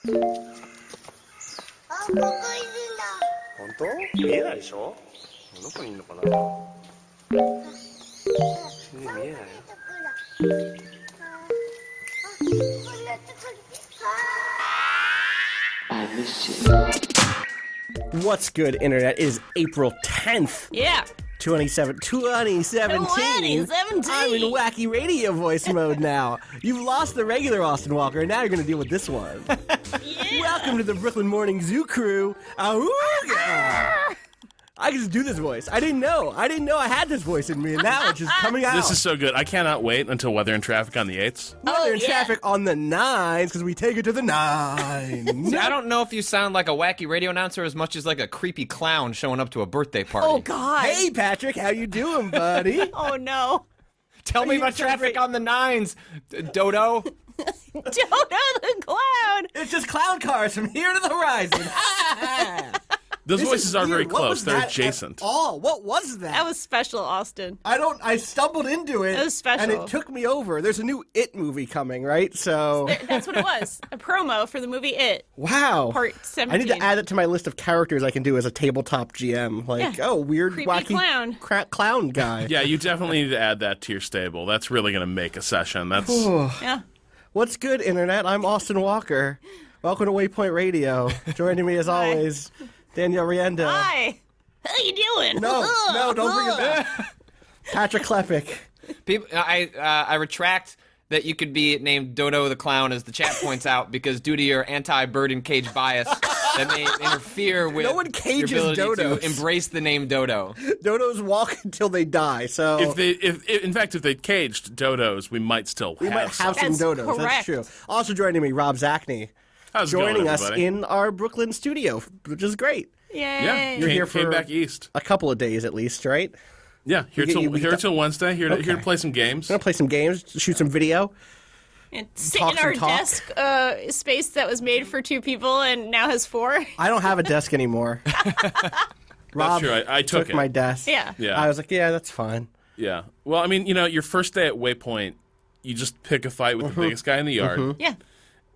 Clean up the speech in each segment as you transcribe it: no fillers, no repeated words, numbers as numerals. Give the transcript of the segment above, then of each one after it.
本当？見えないでしょ？どこにいるのかな？見えないよ。I miss you. What's good, Internet? It is April 10th. Yeah. 2017. I'm in wacky radio voice mode now. You've lost the regular Austin Walker, and now you're going to deal with this one. Yeah. Welcome to the Brooklyn Morning Zoo crew. Awooga! I can just do this voice. I didn't know I had this voice in me, and now it's just coming out. This is so good. I cannot wait until Weather and Traffic on the 8s. Weather and traffic on the 9s, because we take it to the 9s. See, I don't know if you sound like a wacky radio announcer as much as like a creepy clown showing up to a birthday party. Oh, God. Hey, Patrick, how you doing, buddy? Oh, no. Tell me you about traffic on the 9s, Dodo. Dodo the clown. It's just clown cars from here to the horizon. Those This voices is are weird. very What close. was They're that adjacent. At all? What was that? That was special, Austin. I stumbled into it. It was special. And it took me over. There's a new It movie coming, right? So, That's what it was. A promo for the movie It. wow. Part 17. I need to add it to my list of characters I can do as a tabletop GM. Like, Yeah. oh, weird, Creepy wacky clown. clown guy. Yeah, you definitely need to add that to your stable. That's really going to make a session. That's Yeah. What's good, Internet? I'm Austin Walker. Welcome to Waypoint Radio. Joining me, as Hi. always, Danielle Rienda. Hi. How you doing? No, don't bring it back. Patrick Klepek. People, I retract that you could be named Dodo the Clown, as the chat points out, because due to your anti-bird and cage bias, that may interfere with No one your cages ability dodos. to embrace the name Dodo. Dodos walk until they die, so if they caged dodos, we might still we might have some That's dodos. That's correct. true. Also joining me, Rob Zacny, How's it going, joining us everybody? in our Brooklyn studio, which is great. Yay. Yeah, You're here for came back east. a couple of days at least, right? Yeah, here we get- till Wednesday. Here to Okay. play some games. We're gonna play some games, shoot some video. And sit Talk in our some talk. desk space that was made for 2 people and now has 4. I don't have a desk anymore. Rob true. I took it. my desk. Yeah. Yeah. I was like, yeah, that's fine. Yeah. Well, I mean, your first day at Waypoint, you just pick a fight with the biggest guy in the yard, Yeah.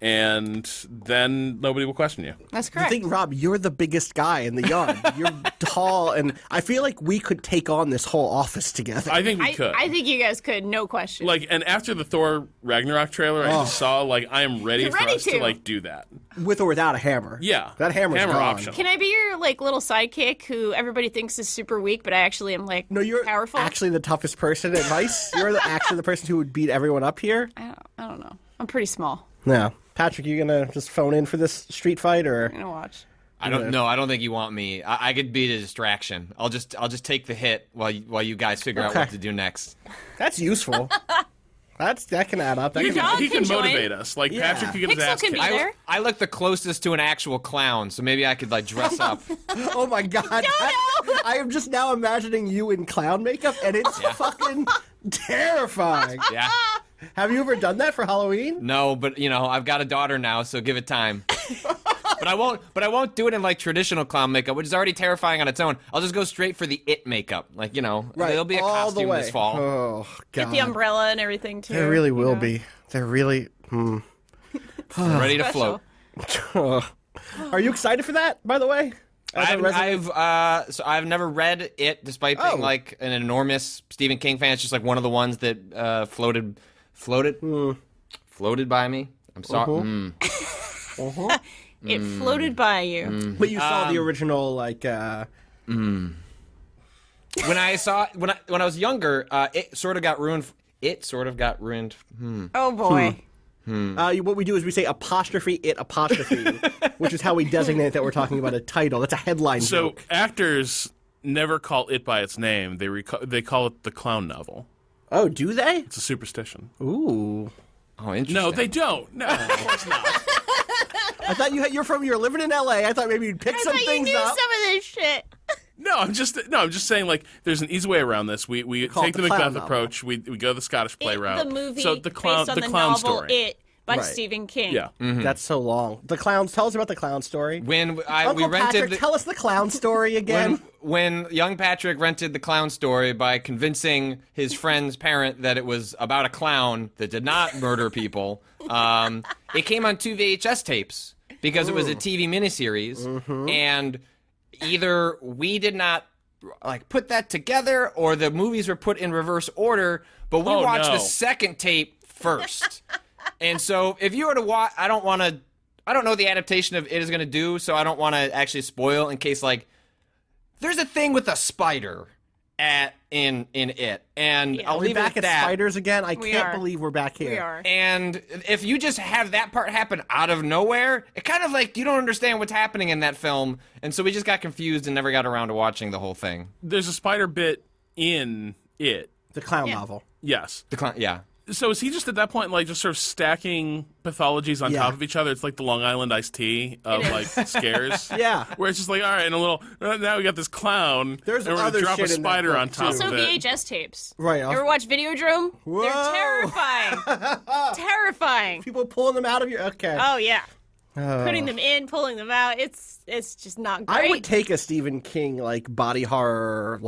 and then nobody will question you. That's I correct. think, Rob, you're the biggest guy in the yard. You're tall, and I feel like we could take on this whole office together. I think we could. I think you guys could, no question. And after the Thor Ragnarok trailer, I just saw, I am ready You're for ready us to. to do that. With or without a hammer. Yeah. That hammer's Hammer gone. optional. Can I be your little sidekick who everybody thinks is super weak, but I actually am No, you're powerful? actually the toughest person at Vice. You're actually the person who would beat everyone up here. I don't know. I'm pretty small. No. Patrick, you gonna just phone in for this street fight, or I'm gonna watch. I don't know. I don't think you want me. I could be the distraction. I'll just take the hit while you guys figure out Okay. what to do next. that's useful. That can add up. That He can Dog can can join. motivate us. Yeah. Patrick could get his Pixel ass can kicked. be there. I look the closest to an actual clown, so maybe I could dress up. Oh my god! I am just now imagining you in clown makeup, and it's fucking terrifying. Yeah. Have you ever done that for Halloween? No, but I've got a daughter now, so give it time. But I won't do it in traditional clown makeup, which is already terrifying on its own. I'll just go straight for the It makeup. There'll be a all the costume way. this fall. Oh god! Get the umbrella and everything too. There really will you know? be. There really. Ready to Special. float. Are you excited for that? By the way, As a resident- I've never read it, despite being Oh. an enormous Stephen King fan. It's just one of the ones that floated by me. I'm sorry. It floated by you. But you saw the original, When I was younger, it sort of got ruined. Oh boy. what we do is we say apostrophe it apostrophe, which is how we designate that we're talking about a title. That's a headline So joke. actors never call it by its name. They call it the clown novel. Oh, do they? It's a superstition. Ooh. Oh, interesting. No, they don't. No, of course not. I thought you're living in L.A. I thought maybe you'd pick I some thought you things knew up. some of this shit. No, I'm just saying there's an easy way around this. We Call take it the the clown Macbeth novel. approach. We go the Scottish play route. The movie so the clown based on the the clown novel story. It by Right. Stephen King. Yeah. That's so long. The clowns. Tell us about the clown story. When we Uncle rented Patrick, tell us the clown story again. when young Patrick rented the clown story by convincing his friend's parent that it was about a clown that did not murder people, it came on 2 VHS tapes. because it was a TV miniseries, and either we did not put that together, or the movies were put in reverse order. But we watched the second tape first, and so if you were to watch, I don't know the adaptation of it is going to do, so I don't want to actually spoil in case there's a thing with a spider in it, and I'll leave it back at at that. spiders again. I can't believe we're back here. We are. And if you just have that part happen out of nowhere, it kind of you don't understand what's happening in that film, and so we just got confused and never got around to watching the whole thing. There's a spider bit in it. The clown novel. Yes. Yeah. So is he just at that point just sort of stacking pathologies on top of each other? It's like the Long Island iced tea of scares. Yeah. Where it's just all right, and a little, now we got this clown. There's and we're other gonna drop shit a in that spider book, on top Also of it. VHS tapes. Right. You ever watch Videodrome? Whoa. They're terrifying. Terrifying. People pulling them out of your... Okay. Oh, yeah. Putting them in, pulling them out. It's just not great. I would take a Stephen King, body horror,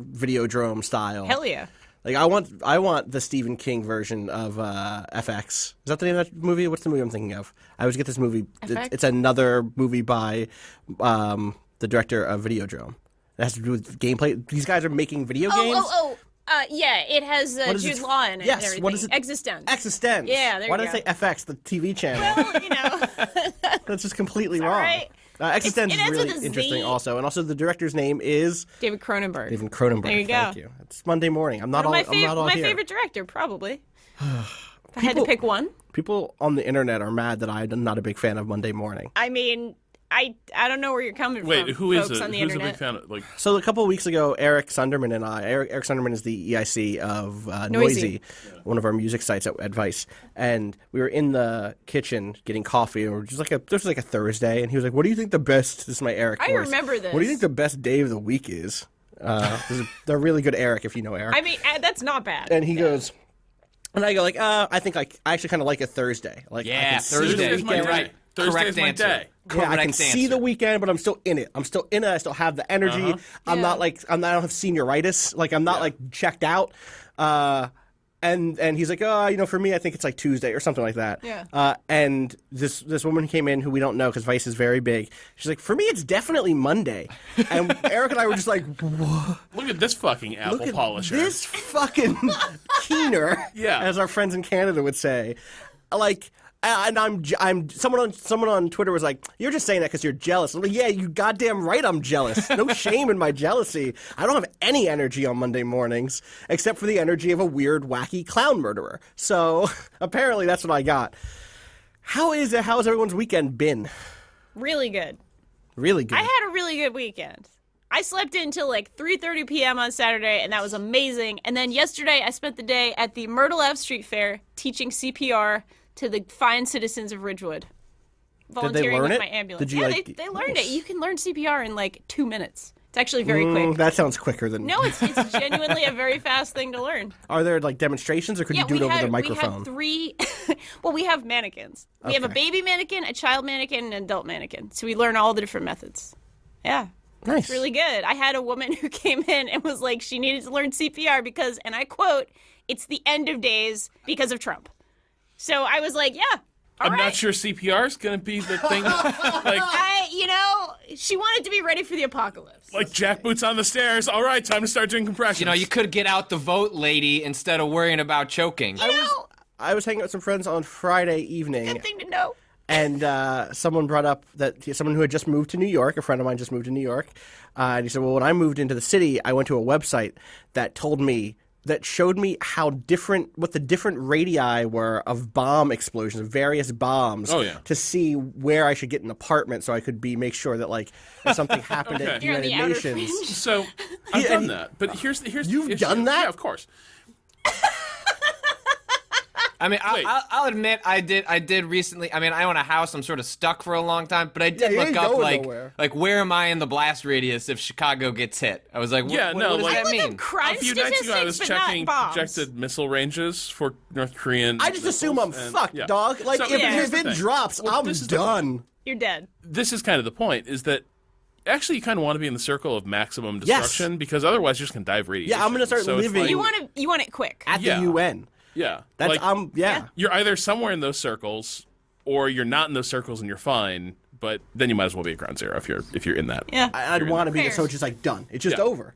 Videodrome style. Hell yeah. I want the Stephen King version of FX. Is that the name of that movie? What's the movie I'm thinking of? I always get this movie. FX? It's another movie by the director of Videodrome. It has to do with gameplay. These guys are making video games. Yeah, it has What is Jude it? Law in it Yes, and everything. what is it? Existence. Existence. Yeah, there Why you did I say go. FX, the TV channel? Well, That's just completely all wrong. right. Existence It is ends with really a Z. interesting also. And also the director's name is David Cronenberg. David Cronenberg. There you go. Thank you. It's Monday morning. I'm not all my here. favorite director, probably. If I had to pick one. People on the internet are mad that I'm not a big fan of Monday morning. I mean, I don't know where you're coming from. Wait, who is folks it? on the Who's a internet. big fan of So a couple of weeks ago, Eric Sunderman and Eric Sunderman is the EIC of Noisy, one of our music sites at Vice, and we were in the kitchen getting coffee, and we're just this was a Thursday, and he was like, "What do you think the best?" This is my Eric I voice. remember this. What do you think the best day of the week is? They're really good, Eric, if you know Eric. I mean, that's not bad. And he goes, and I go I think I actually kind of like a Thursday. I can see the Thursday. Thursday's my weekend. day. Thursday's Correct my answer. day. Yeah, I can Correct see answer. the weekend, but I'm still in it. I still have the energy. I'm not I don't have senioritis. I'm not checked out. And he's like, for me, I think it's Tuesday or something like that. Yeah. And this woman came in who we don't know because Vice is very big. She's like, for me, it's definitely Monday. And Eric and I were just like, what? Look at this fucking apple Look at polisher. this fucking keener, Yeah. as our friends in Canada would say. And I'm someone on Twitter was like, "You're just saying that because you're jealous." I'm like, "Yeah, you goddamn right, I'm jealous. No shame in my jealousy. I don't have any energy on Monday mornings except for the energy of a weird, wacky clown murderer." So apparently, that's what I got. How has everyone's weekend been? Really good. Really good. I had a really good weekend. I slept in until 3:30 p.m. on Saturday, and that was amazing. And then yesterday, I spent the day at the Myrtle Ave Street Fair teaching CPR to the fine citizens of Ridgewood. Volunteering learn with it? my ambulance. Did you, they learned it. You can learn CPR in 2 minutes. It's actually very quick. That sounds quicker than. No, it's genuinely a very fast thing to learn. Are there demonstrations, or could you do it over the microphone? We had 3. Well, we have mannequins. We have a Okay. baby mannequin, a child mannequin, and an adult mannequin. So we learn all the different methods. Yeah. Nice. It's really good. I had a woman who came in and was like, she needed to learn CPR because, and I quote, "It's the end of days because of Trump." So I was like, yeah. I'm all not right. sure CPR is going to be the thing. She wanted to be ready for the apocalypse. Jackboots on the stairs. All right, time to start doing compressions. You could get out the vote, lady, instead of worrying about choking. I was hanging out with some friends on Friday evening. Good thing to know. And someone brought up that someone who had just moved to New York, a friend of mine just moved to New York, and he said, well, when I moved into the city, I went to a website that showed me what the different radii were of bomb explosions, of various bombs, to see where I should get an apartment so I could make sure that if something happened at You're on the United outer Nations. fringe. So I've done that, but here's You've the issue. done that? Yeah, of course. I mean, Wait. I'll admit I did recently. I mean, I own a house. I'm sort of stuck for a long time, but I did you look ain't up going nowhere. where am I in the blast radius if Chicago gets hit? I was like, Yeah, what no, does like- that I looked mean? up crime A few nights ago, I was statistics, but checking not bombs. projected missile ranges for North Korean. I just assume I'm missiles, and- fucked, yeah. dog. So here's If the it thing. drops, Well, I'm this is the done. You're dead. This is kind of the point: is that actually you kind of want to be in the circle of maximum destruction because otherwise you're just gonna die of radiation. Yeah, I'm gonna start So it's living- like- You want it quick. At Yeah. the UN. Yeah, That's like, yeah. you're either somewhere in those circles, or you're not in those circles and you're fine. But then you might as well be at ground zero if you're in that. Yeah. I'd want to be Fair. so it's just like done. It's just Yeah. over.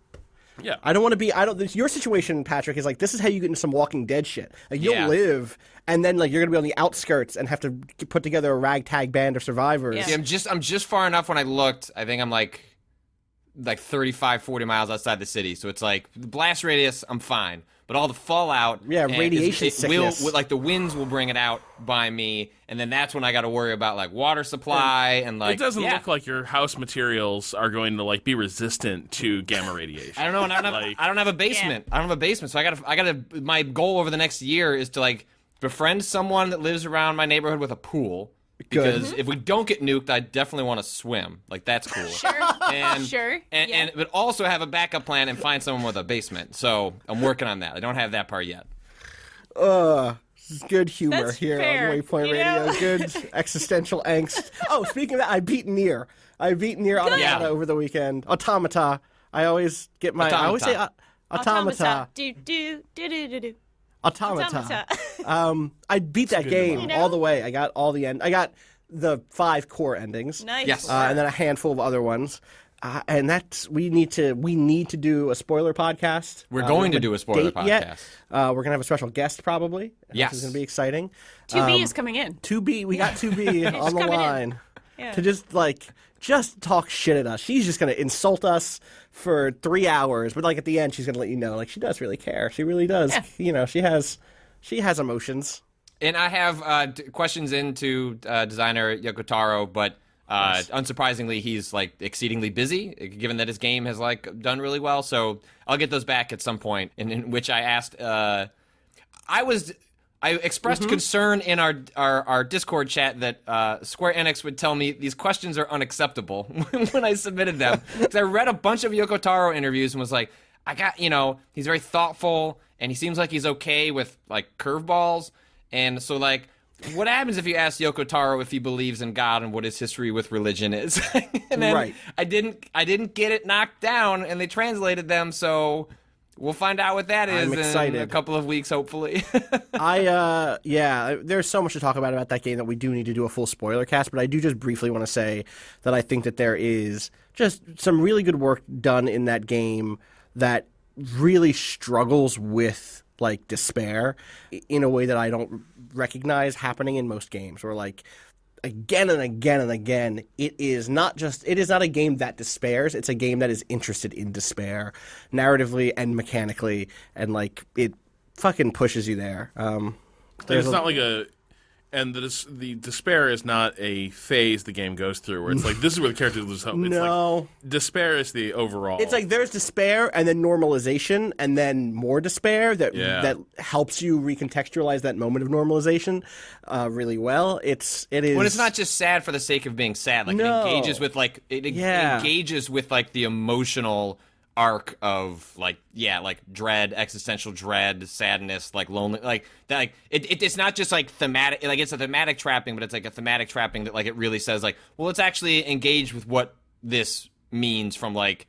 Yeah. I don't want to be. Your situation, Patrick, is like this is how you get into some Walking Dead shit. Like you'll Yeah. live, and then like you're gonna be on the outskirts and have to put together a ragtag band of survivors. Yeah. See, I'm just far enough when I looked. I think I'm like 35, 40 miles outside the city. So it's like the blast radius, I'm fine. But all the fallout, Yeah, and radiation it sickness. will, like the winds will bring it out by me, and then that's when I got to worry about like water supply and like. It doesn't yeah. look like your house materials are going to like be resistant to gamma radiation. I don't know, and I don't have a basement. I don't have a basement, so I gotta. My goal over the next year is to like befriend someone that lives around my neighborhood with a pool. Because if we don't get nuked, I definitely want to swim. Like that's cool. Sure. And, Sure. And but also have a backup plan and find someone with a basement. So I'm working on that. I don't have that part yet. Good humor That's here fair, on Waypoint you Radio. know? Good existential angst. Oh, speaking of that, I beat Nier. Automata Yeah. over the weekend. Automata. I always get my. I always say Automata. Do. Automata. I beat that game all the way. I got all the end. I got the 5 core endings. Nice. Yes. And then a handful of other ones. And that's we need to do a spoiler podcast. We're going to do a spoiler date yet. podcast. We're gonna have a special guest probably. Yes. This is gonna be exciting. 2B is coming in. 2B, we got 2B on the coming in. line Yeah. to just talk shit at us. She's just gonna insult us for 3 hours, but like at the end, she's gonna let you know like she does really care. She really does. Yeah. You know, she has emotions. And I have questions into designer Yoko Taro, but unsurprisingly, he's like exceedingly busy, given that his game has like done really well. So I'll get those back at some point. In which I asked, I expressed concern in our Discord chat that Square Enix would tell me these questions are unacceptable when I submitted them. Because I read a bunch of Yoko Taro interviews and was like, he's very thoughtful and he seems like he's okay with like curveballs. And so like, what happens if you ask Yoko Taro if he believes in God and what his history with religion is? And then Right. I didn't get it knocked down, and they translated them, so we'll find out what that is I'm excited. in a couple of weeks, hopefully. There's so much to talk about that game that we do need to do a full spoiler cast, but I do just briefly want to say that I think that there is just some really good work done in that game that really struggles with like despair in a way that I don't recognize happening in most games, where like again and again and again it is not a game that despairs, it's a game that is interested in despair narratively and mechanically, and like it fucking pushes you there. It's not like the despair is not a phase the game goes through where it's like this is where the characters lose hope. It's No. like despair is the overall. It's like there's despair and then normalization and then more despair that helps you recontextualize that moment of normalization really well. It is. But it's not just sad for the sake of being sad. Like No. it engages with like engages with like the emotional arc of like dread, existential dread, sadness, like lonely, like that. Like it's not just like thematic. Like it's a thematic trapping, but it's like a thematic trapping that like it really says like, well, let's actually engage with what this means from like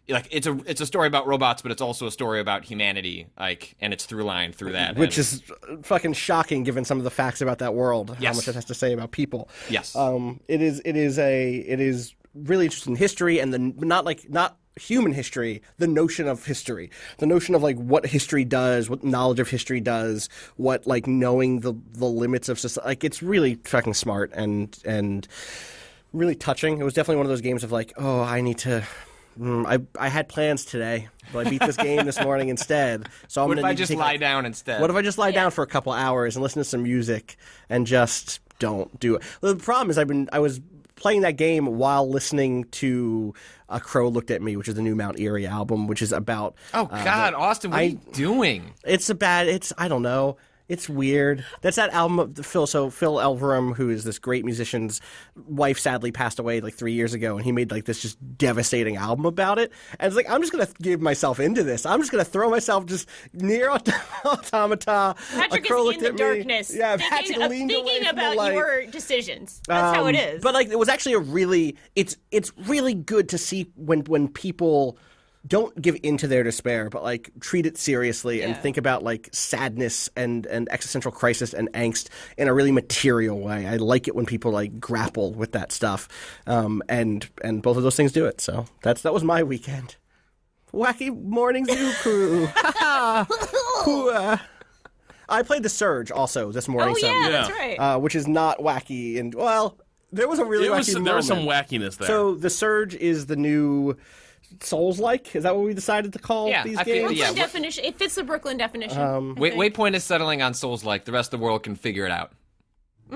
it's a story about robots, but it's also a story about humanity, like, and it's through line through that, which is fucking shocking given some of the facts about that world. Yes. How much it has to say about people. Yes. It is really interesting history, and not human history, the notion of history, the notion of like what history does, what knowledge of history does, what like knowing the limits of society. Like it's really fucking smart and really touching. It was definitely one of those games of like, oh, I need to. I had plans today, but I beat this game this morning instead. So what if I just lie down instead? What if I just lie down for a couple hours and listen to some music and just don't do it? The problem is I was playing that game while listening to A Crow Looked at Me, which is the new Mount Eerie album, which is about... Oh, God, Austin, what are you doing? I don't know. It's weird. That's that album of Phil Elverum, who is this great musician's wife, sadly passed away like 3 years ago, and he made like this just devastating album about it. And it's like, I'm just going to give myself into this. I'm just going to throw myself just near Automata. Patrick A Crow is in Looked the at Me. darkness, Yeah, Patrick leaned away thinking from the about light. your decisions. That's how it is. But like, it was actually it's really good to see when people don't give in to their despair, but like treat it seriously and Yeah. think about like sadness and existential crisis and angst in a really material way. I like it when people like grapple with that stuff, and both of those things do it. So that was my weekend. Wacky Morning Zoo Crew. I played The Surge also this morning. Oh yeah, that's right. Which is not wacky, and well, there was a really wacky moment. There was some wackiness there. So The Surge is the new Souls-like. Is that what we decided to call these games? Brooklyn definition. It fits the Brooklyn definition. Waypoint is settling on Souls-like. The rest of the world can figure it out.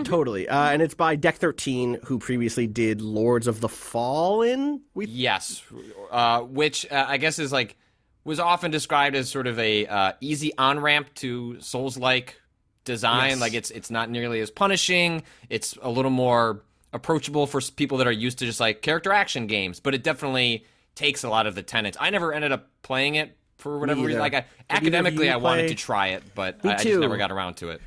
Totally. And it's by Deck 13, who previously did Lords of the Fallen. Yes, which I guess is like was often described as sort of a easy on ramp to Souls-like design. Yes. Like it's not nearly as punishing. It's a little more approachable for people that are used to just like character action games. But it definitely takes a lot of the tenets. I never ended up playing it for whatever reason. Like academically, I wanted to try it, but I just never got around to it.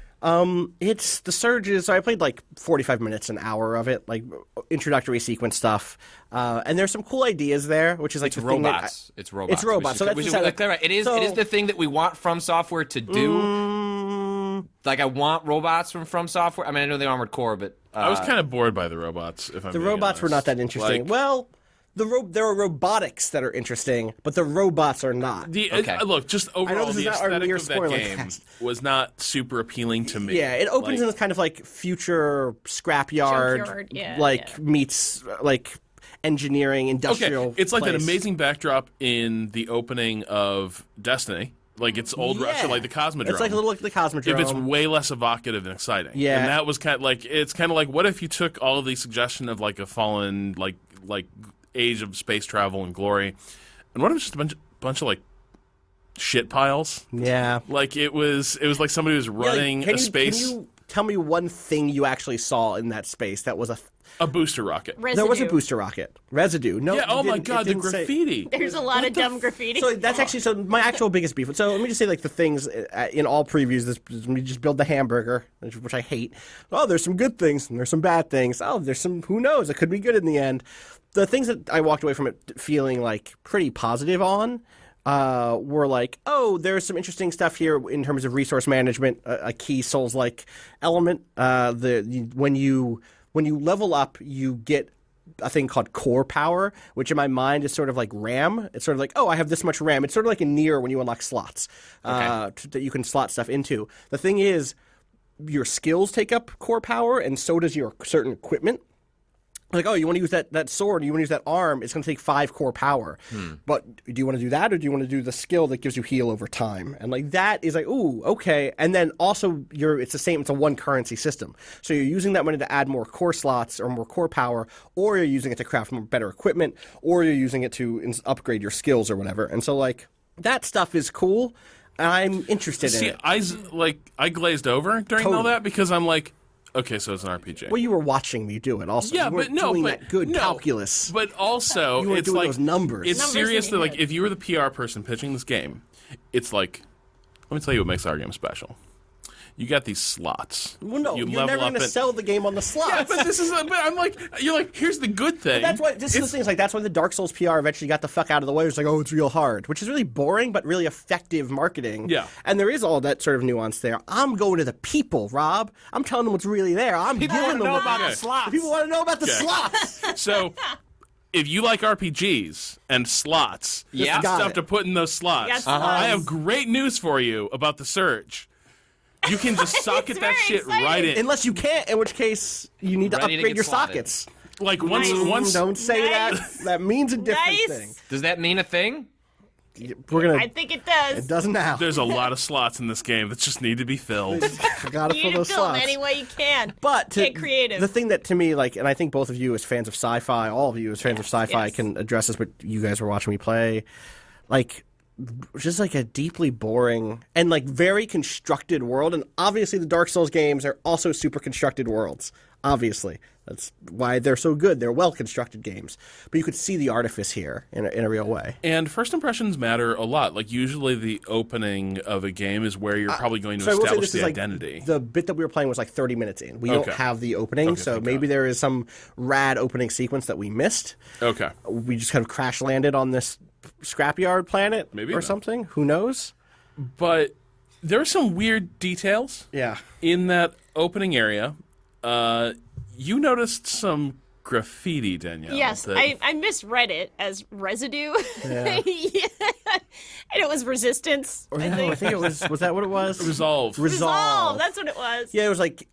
It's The Surge. So I played like 45 minutes, an hour of it, like introductory sequence stuff. And there's some cool ideas there, which is like It's robots. It's robots. It's robots. So that's it is the thing that we want From Software to do. Like I want robots from Software. I mean, I know the Armored Core, but I was kind of bored by the robots. If I'm the being robots were not that honest. interesting. Like, Well, there are robotics that are interesting, but the robots are not. Look, just overall, this is the not our aesthetic Nier of that spoiler game cast. was not super appealing to me. Yeah, it opens in this kind of like future scrapyard, Junkyard, yeah, meets like engineering, industrial. Okay, it's like that place. amazing backdrop in the opening of Destiny. Like it's old Russia, like the Cosmodrome. It's like a little like the Cosmodrome. If it's way less evocative and exciting. Yeah. And that was kind of like, it's kind of like, what if you took all of the suggestion of like a fallen, like age of space travel and glory, and what if it's just a bunch of like shit piles? Yeah. Like it was like somebody was running a space. Can you tell me one thing you actually saw in that space that was a booster rocket. Residue. There was a booster rocket. Residue. No. Yeah. Oh my it God, the didn't say- graffiti. There's a lot of dumb graffiti. So that's actually my actual biggest beef. So let me just say like the things in all previews. Let me just build the hamburger, which I hate. Oh, there's some good things and there's some bad things. Oh, there's some who knows. It could be good in the end. The things that I walked away from it feeling like pretty positive on were like, oh, there's some interesting stuff here in terms of resource management, a key Souls-like element. When you level up, you get a thing called core power, which in my mind is sort of like RAM. It's sort of like, oh, I have this much RAM. It's sort of like in Nier when you unlock slots that you can slot stuff into. The thing is, your skills take up core power, and so does your certain equipment. Like, oh, you want to use that sword, you want to use that arm, it's going to take 5 core power. But do you want to do that, or do you want to do the skill that gives you heal over time? And like that is like, ooh, okay. And then also it's the same, it's a one currency system. So you're using that money to add more core slots or more core power, or you're using it to craft more better equipment, or you're using it to upgrade your skills or whatever. And so like that stuff is cool, and I'm interested in it. I glazed over during all that because I'm like, okay, so it's an RPG. Well, you were watching me do it also. Yeah, you weren't but no, doing but that good calculus. But also, You weren't it's doing like those numbers. It's Numbers seriously in your like head. if you were the PR person pitching this game, it's like, let me tell you what makes our game special. You got these slots. Well, no, you you're never going to sell the game on the slots. Yeah, but this is. But I'm like, you're like, here's the good thing. That's why this is the thing. It's like that's why the Dark Souls PR eventually got the fuck out of the way. It's like, oh, it's real hard, which is really boring but really effective marketing. Yeah, and there is all that sort of nuance there. I'm going to the people, Rob. I'm telling them what's really there. I'm People giving want to them know what- about the slots. People want to know about the slots. So, if you like RPGs and slots, Yeah. and Got stuff it. to put in those slots, Yes, I have great news for you about the Surge. You can just socket It's that very shit exciting. right in. Unless you can't, in which case you need to Ready to upgrade get your slotted. sockets. Like once Don't say Nice. that. That means a different Nice. thing. Does that mean a thing? We're gonna. I think it does. It does now. there's a lot of slots in this game that just need to be filled. Gotta You fill need to those fill them slots. any way you can. But Get creative. The thing that to me, like, and I think both of you as fans of sci-fi, all of you as fans of sci-fi yes. can address this, but you guys were watching me play, like, just like a deeply boring and like very constructed world. And obviously the Dark Souls games are also super constructed worlds. Obviously. That's why they're so good. They're well-constructed games. But you could see the artifice here in a real way. And first impressions matter a lot. Like usually the opening of a game is where you're probably going to So I will say establish this the is like identity. the bit that we were playing was like 30 minutes in. We don't Okay. have the opening, Okay, so thank maybe God. there is some rad opening sequence that we missed. Okay. We just kind of crash landed on this scrapyard planet Maybe or not. something. Who knows? But there are some weird details Yeah. in that opening area. You noticed some graffiti, Danielle. Yes, that- I misread it as residue. Yeah. And it was resistance. Or no, I think it was that what it was? Resolve. Resolve. That's what it was. Yeah, it was like,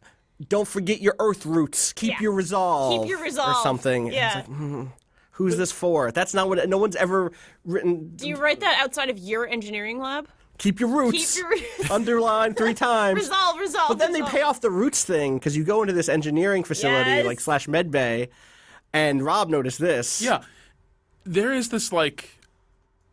don't forget your earth roots. Keep Yeah. your resolve. Keep your resolve. Or something. Yeah. It's like, who's this for? That's not what, no one's ever written. Do you write that outside of your engineering lab? Keep your roots. Keep your roots. Underline 3 times. Resolve. But then they pay off the roots thing because you go into this engineering facility, Yes. like / med bay, and Rob noticed this. Yeah. There is this, like,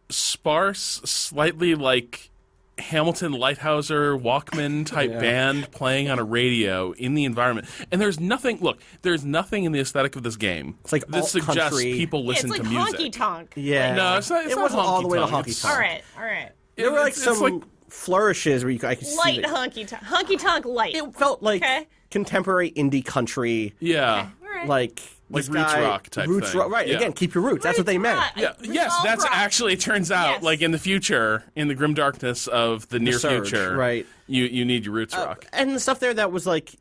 sparse, slightly, like, Hamilton Lighthouser Walkman type band playing on a radio in the environment. And there's nothing in the aesthetic of this game like that suggests alt-country. people Yeah, listen it's like to music. honky tonk. Yeah. No, it's not. It's It not wasn't all the way to honky-tonk. honky-tonk. All right. There were like It's some like- flourishes where I could see Light it. honky tonk. Honky tonk light. It felt like Okay. contemporary indie country, Yeah. All right. like Like this roots guy- rock type roots thing. rock, right? Yeah. Again, keep your roots. That's what they meant. Yeah. Yes, Resolve that's rock. actually, it turns out, Yes. like in the future, in the grim darkness of the near surge, future, right. You need your roots rock. And the stuff there that was like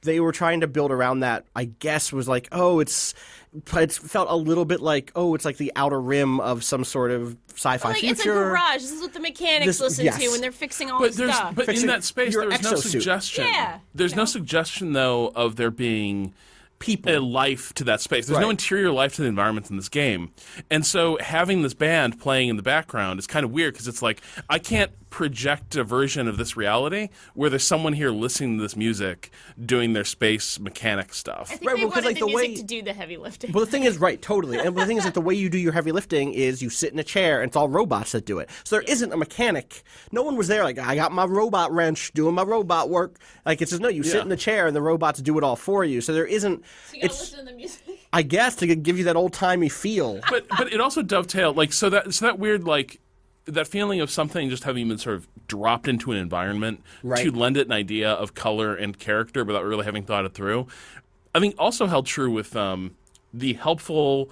they were trying to build around that, I guess, was like, it felt a little bit like, it's like the outer rim of some sort of sci-fi Like future. it's a garage. This is what the mechanics listen yes. to when they're fixing all But this stuff. but in Fixing that space, your there was no exosuit. suggestion. Yeah, There's no suggestion though of there being People. a life to that space. There's no Right. interior life to the environment in this game. And so having this band playing in the background is kind of weird because it's like I can't project a version of this reality where there's someone here listening to this music doing their space mechanic stuff. I think Right, they well, 'cause, wanted like, the the music way- to do the heavy lifting. Well, the thing is, right, totally. And the thing is, like, the way you do your heavy lifting is you sit in a chair, and it's all robots that do it. So there isn't a mechanic. No one was there, like, I got my robot wrench doing my robot work. Like, it's just, no, you sit Yeah. in the chair, and the robots do it all for you. So there isn't, So you gotta it's, listen to the music. I guess, to give you that old-timey feel. but it also dovetailed like so that weird like that feeling of something just having been sort of dropped into an environment Right. to lend it an idea of color and character without really having thought it through. I think also held true with the helpful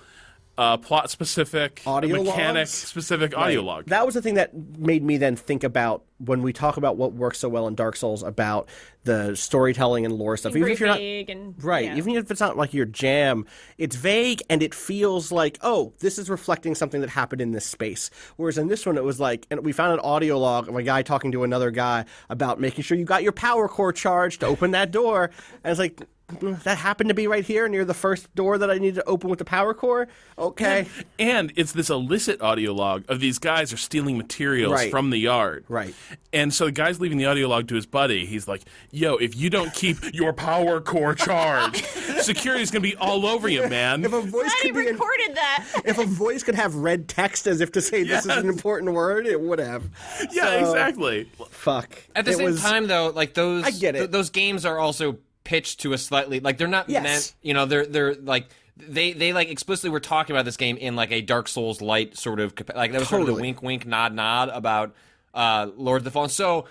plot specific Audio mechanic logs? specific audio log. That was the thing that made me then think about when we talk about what works so well in Dark Souls about the storytelling and lore stuff. Even Very if you're not vague and right, yeah. even if it's not like your jam, it's vague and it feels like, this is reflecting something that happened in this space. Whereas in this one, it was like, and we found an audio log of a guy talking to another guy about making sure you got your power core charged to open that door, and it's like, that happened to be right here near the first door that I need to open with the power core. Okay, And it's this illicit audio log of these guys are stealing materials Right. from the yard. Right. And so the guy's leaving the audio log to his buddy. He's like, yo, if you don't keep your power core charged, security's going to be all over you, man. if a voice Glad he could be in, recorded that. if a voice could have red text as if to say this is an Yes. important word, it would have. Yeah, So, exactly. Fuck. At the It same was- time, though, like those, I get it. those games are also pitched to a slightly like they're not Yes. meant. You know, they're like they like explicitly were talking about this game in like a Dark Souls light sort of like that was sort of the Totally. wink wink nod nod about Lord of the Fallen. So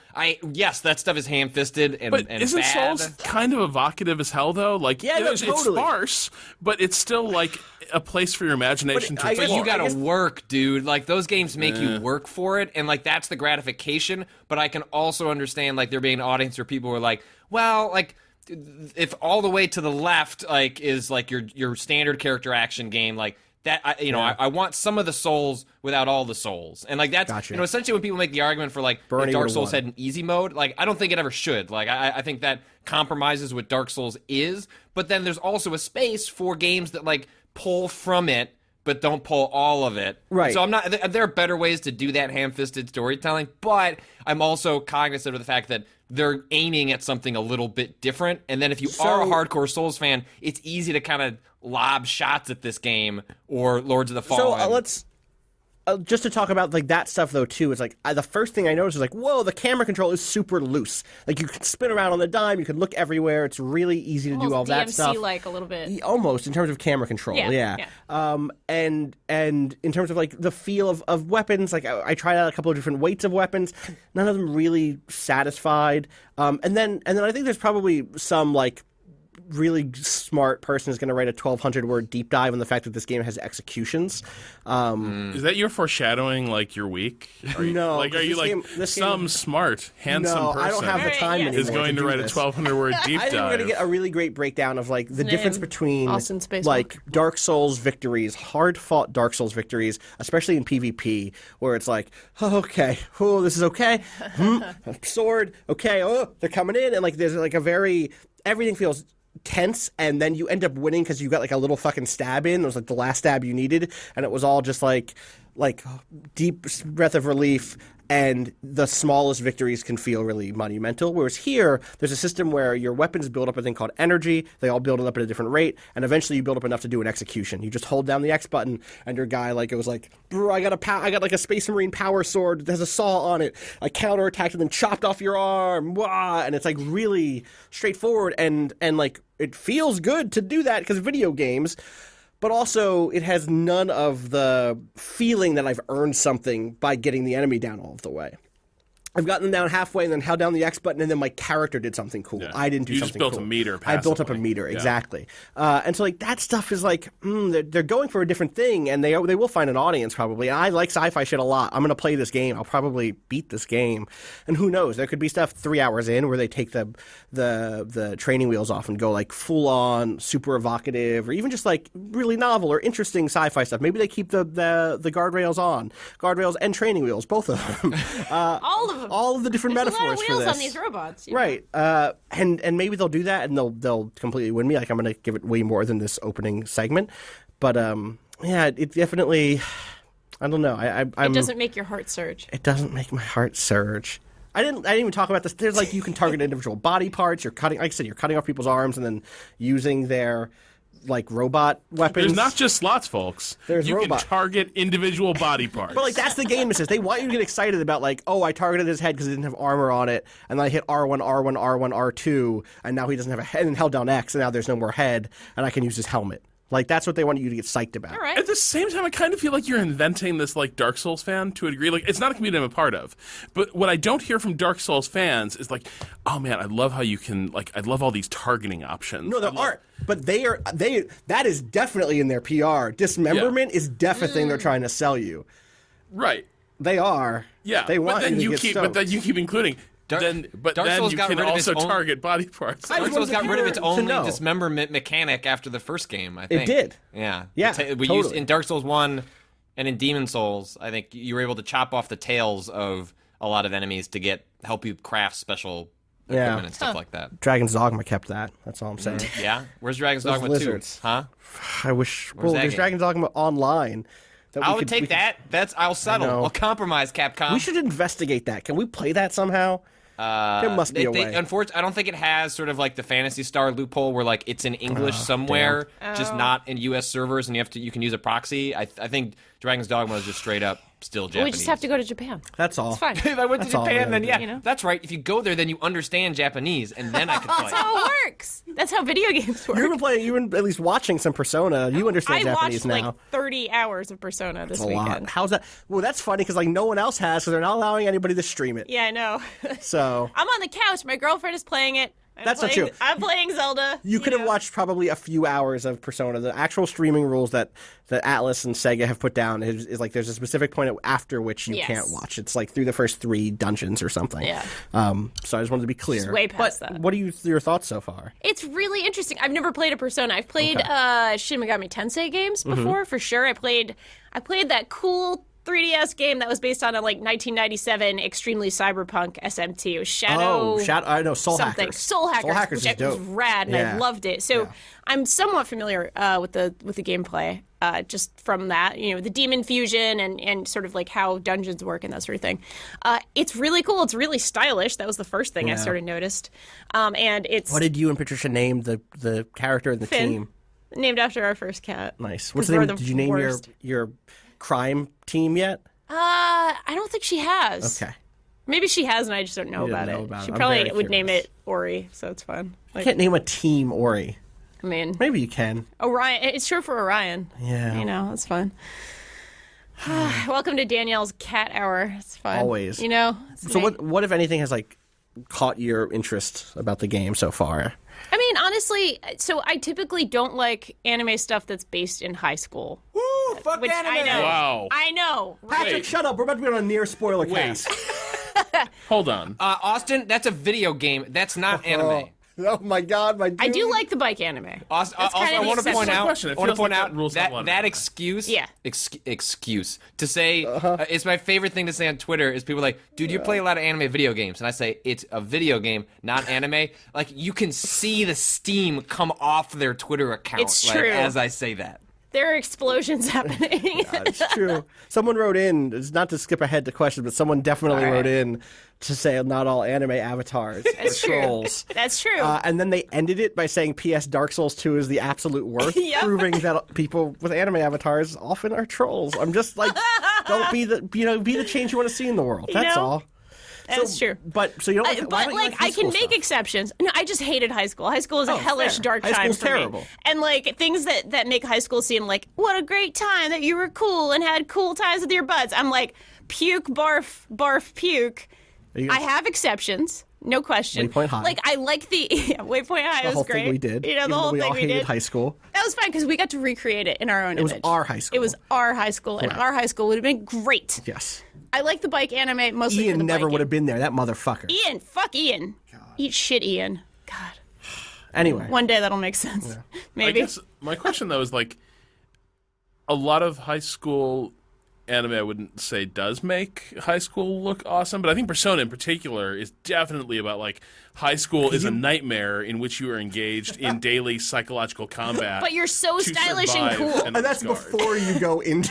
yes, that stuff is ham fisted and But and isn't bad. Souls kind of evocative as hell, though? Like, Yeah, no, it's totally. sparse, but it's still like a place for your imagination But to I explore. guess- But you gotta I guess- work, dude. Like those games make you work for it, and like that's the gratification. But I can also understand like there being an audience where people were like, well, like if all the way to the left like is like your standard character action game, like that, I want some of the souls without all the souls, and like that's Gotcha. essentially when people make the argument for like if Bernie Dark would've Souls won. had an easy mode, like I don't think it ever should. Like I think that compromises what Dark Souls is, but then there's also a space for games that like pull from it but don't pull all of it. Right. So I'm not. There are better ways to do that ham-fisted storytelling, but I'm also cognizant of the fact that they're aiming at something a little bit different. And then if you are a hardcore Souls fan, it's easy to kind of lob shots at this game or Lords of the Fallen. So let's just to talk about like that stuff though too. Is like the first thing I noticed is like, whoa, the camera control is super loose. Like you can spin around on the dime, you can look everywhere. It's really easy to do all that stuff. DMC-like a little bit. Almost in terms of camera control, Yeah. and in terms of like the feel of weapons, like I tried out a couple of different weights of weapons, none of them really satisfied. And then I think there's probably some like really smart person is going to write a 1,200-word deep dive on the fact that this game has executions. Is that your foreshadowing, like, your week? No. Like, are you like some smart, handsome No, person I don't have the time anymore is going to do write a this. 1,200-word deep I think we're dive? going to get a really great breakdown of like the difference between Austin Spacewalk. like Dark Souls victories, hard-fought Dark Souls victories, especially in PvP, where it's like, oh, okay, oh, this is okay, sword, okay, oh, they're coming in, and like there's like everything feels tense, and then you end up winning because you got like a little fucking stab in. It was like the last stab you needed, and it was all just like deep breath of relief. And the smallest victories can feel really monumental. Whereas here, there's a system where your weapons build up a thing called energy. They all build it up at a different rate, and eventually you build up enough to do an execution. You just hold down the X button, and your guy it was like, bro, I got like a Space Marine power sword that has a saw on it. I counterattacked and then chopped off your arm. Wah! And it's like really straightforward, and like it feels good to do that because video games. But also, it has none of the feeling that I've earned something by getting the enemy down all of the way. I've gotten them down halfway and then held down the X button, and then my character did something cool. Yeah. I didn't do something cool. You just built a meter I built up a passively. meter, Yeah. exactly. And so, like, that stuff is like, they're going for a different thing, and they will find an audience probably. And I like sci-fi shit a lot. I'm going to play this game. I'll probably beat this game. And who knows? There could be stuff 3 hours in where they take the training wheels off and go, like, full-on, super evocative, or even just, like, really novel or interesting sci-fi stuff. Maybe they keep the guardrails on. Guardrails and training wheels, both of them. All of them. All of the different There's a lot of metaphors for wheels this. on these robots. you know? Right. And maybe they'll do that and they'll completely win me. Like, I'm going to give it way more than this opening segment. But, yeah, it definitely, I don't know. It doesn't make your heart surge. It doesn't make my heart surge. I didn't even talk about this. There's like, you can target individual body parts. You're cutting, like I said, you're cutting off people's arms and then using their, like, robot weapons. There's not just slots, folks. There's you robot. can target individual body parts. But, like, that's the game assist. They want you to get excited about, like, oh, I targeted his head because it didn't have armor on it, and then I hit R1, R1, R1, R2, and now he doesn't have a head, and held down X, and now there's no more head, and I can use his helmet. Like, that's what they want you to get psyched about. All right. At the same time, I kind of feel like you're inventing this, like, Dark Souls fan to a degree. Like, it's not a community I'm a part of. But what I don't hear from Dark Souls fans is like, oh, man, I love how you can, like, I love all these targeting options. No, there aren't. But that is definitely in their PR. Dismemberment is definitely a thing they're trying to sell you. Right. They are. Yeah. They want but then you to get stoked. Then you keep including. Dark then Souls you got can rid of its also own- target body parts. I Dark just Souls got rid of its wanted to only know. dismemberment mechanic after the first game, I think. did. Yeah. Yeah, We totally. used in Dark Souls 1 and in Demon Souls, I think you were able to chop off the tails of a lot of enemies to help you craft special equipment and stuff like that. Dragon's Dogma kept that. That's all I'm saying. Yeah? Where's Dragon's Those Dogma 2? lizards. Huh? I wish. Where's Well, that there's game? Dragon's Dogma online. That I we would could- take we could- that. I'll settle. know. I'll compromise, Capcom. We should investigate that. Can we play that somehow? There must be a way. Unfortunately, I don't think it has sort of like the Phantasy Star loophole where like it's in English somewhere, just not in U.S. servers, and you can use a proxy. I think Dragon's Dogma is just straight up still Japanese. We just have to go to Japan. That's all. It's fine. If I went to That's all we Japan, then gotta yeah, do. You know? that's right. If you go there, then you understand Japanese, and then I could play. That's how it works. That's how video games work. You've been playing. You've been at least watching some Persona. You understand I Japanese watched now. like 30 hours of Persona this That's a lot. weekend. How's that? Well, that's funny because like no one else has, so they're not allowing anybody to stream it. Yeah, I know. So I'm on the couch. My girlfriend is playing it. That's not true. I'm playing Zelda. you could have know. watched probably a few hours of Persona. The actual streaming rules that Atlas and Sega have put down is like there's a specific point after which you Yes. can't watch. It's like through the first 3 dungeons or something. Yeah. So I just wanted to be clear. Just way past but that. what are your thoughts so far? It's really interesting. I've never played a Persona. I've played Shin Megami Tensei games Mm-hmm. before, for sure. I played that cool 3DS game that was based on a like 1997 extremely cyberpunk SMT. It was Shadow. I know Soul something. Hackers. Soul Hackers, is which was dope. rad, and Yeah. I loved it. So Yeah. I'm somewhat familiar with the gameplay, just from that, the demon fusion and sort of like how dungeons work and that sort of thing. It's really cool. It's really stylish. That was the first thing I sort of noticed. And it's What did you and Patricia name the character and the Finn. team? named after our first cat. Nice. What's 'Cause the we're name? the Did you name worst. your crime team yet? I don't think she has. Okay. Maybe she has, and I just don't know You don't about know it. about She it. I'm probably very would name curious. it Ori, so it's fun. You Like, can't name a team Ori. I mean, Maybe you can. Orion. It's short for Orion. Yeah. That's fun. Welcome to Danielle's Cat Hour. It's fun. Always. It's So neat. what if anything has like caught your interest about the game so far? I mean, honestly, so I typically don't like anime stuff that's based in high school. Woo! Fuck Which anime! I know. Wow. I know. Patrick, Wait. shut up. We're about to be on a Nier spoiler cast. Hold on. Austin, that's a video game. That's not anime. Oh my god, my dude. I do like the bike anime. Also, That's kind I of want to the point exception. out. Question. It I want to feels point like out that rules that outlaw that anime. excuse. Yeah. Excuse to say it's my favorite thing to say on Twitter is people are like, dude, you play a lot of anime video games, and I say it's a video game, not anime. Like you can see the steam come off their Twitter account. It's like, true. as I say that. There are explosions happening. It's true. Someone wrote in, it's not to skip ahead to questions, but someone definitely All right. wrote in to say not all anime avatars are That's true. trolls. That's true. And then they ended it by saying, P.S. Dark Souls 2 is the absolute worst, Yep. proving that people with anime avatars often are trolls. I'm just like, don't be the change you want to see in the world. That's know? all. That's true. But so you don't like, why But don't you like, high I can school make stuff? exceptions. No, I just hated high school. High school is a Oh, hellish, fair. dark High time school's for terrible. me. And like things that make high school seem like what a great time that you were cool and had cool times with your buds. I'm like puke, barf, barf, puke. Are you I guys- have exceptions, no question. Waypoint High. Like I like the Waypoint High the was whole great. thing we did. You know, even the though whole we thing all we hated did. high school. That was fine because we got to recreate it in our own It was image. our high school. It was our high school, and our high school would have been great. Yes. I like the bike anime mostly. for Ian the never biking. would have been there, that motherfucker. Ian, fuck Ian. Eat shit, Ian. God. Anyway. One day that'll make sense. I Maybe. guess my question though is like, a lot of high school anime I wouldn't say does make high school look awesome, but I think Persona in particular is definitely about like high school is a nightmare in which you are engaged in daily psychological combat. But you're so to stylish and survive cool. And that's scarred. before you go into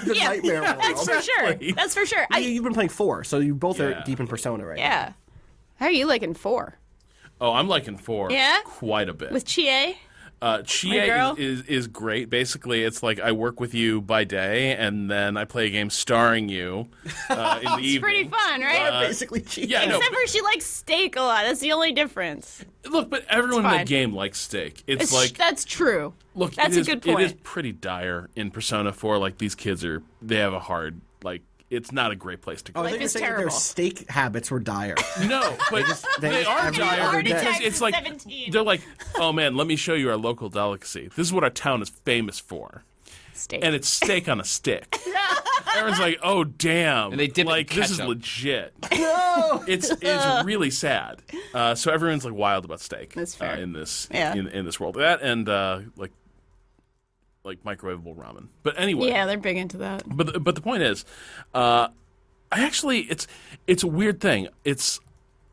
the Yeah, nightmare world. that's for sure. Exactly. That's for sure. You've been playing 4, so you both are Yeah. deep in Persona right now. Yeah. How are you liking 4? Oh, I'm liking 4 Yeah? quite a bit. With Chie? My Chie girl? is great. Basically, it's like I work with you by day, and then I play a game starring you in the evening. It's pretty fun, right? Basically cheating. Yeah, no, Except for she likes steak a lot. That's the only difference. look, but everyone in fine. that game likes steak. It's like, that's true. look, that's it a is, good point. It is pretty dire in Persona 4. Like, these kids they have a hard, like, it's not a great place to go. Oh, I Life think you're is saying that their terrible. steak habits were dire. No, but they they just are every dire other day. because it's like 17. they're like, oh man, let me show you our local delicacy. This is what our town is famous for, Steak. and it's steak on a stick. Everyone's like, oh damn, And they dip it in like this is ketchup. No! legit. It's really sad. So everyone's like wild about steak. That's fair. In this Yeah. in this world. That and like microwavable ramen. But anyway, Yeah, they're big into that. But the point is, I actually it's a weird thing. It's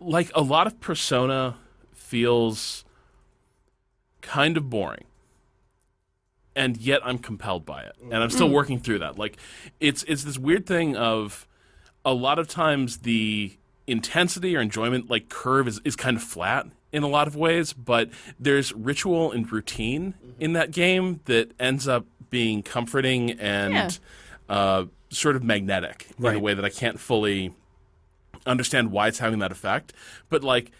like a lot of Persona feels kind of boring, and yet I'm compelled by it, and I'm still working through that. Like it's this weird thing of a lot of times the intensity or enjoyment like curve is kind of flat in a lot of ways, but there's ritual and routine in that game that ends up being comforting and sort of magnetic in a Right. way that I can't fully understand why it's having that effect. But like,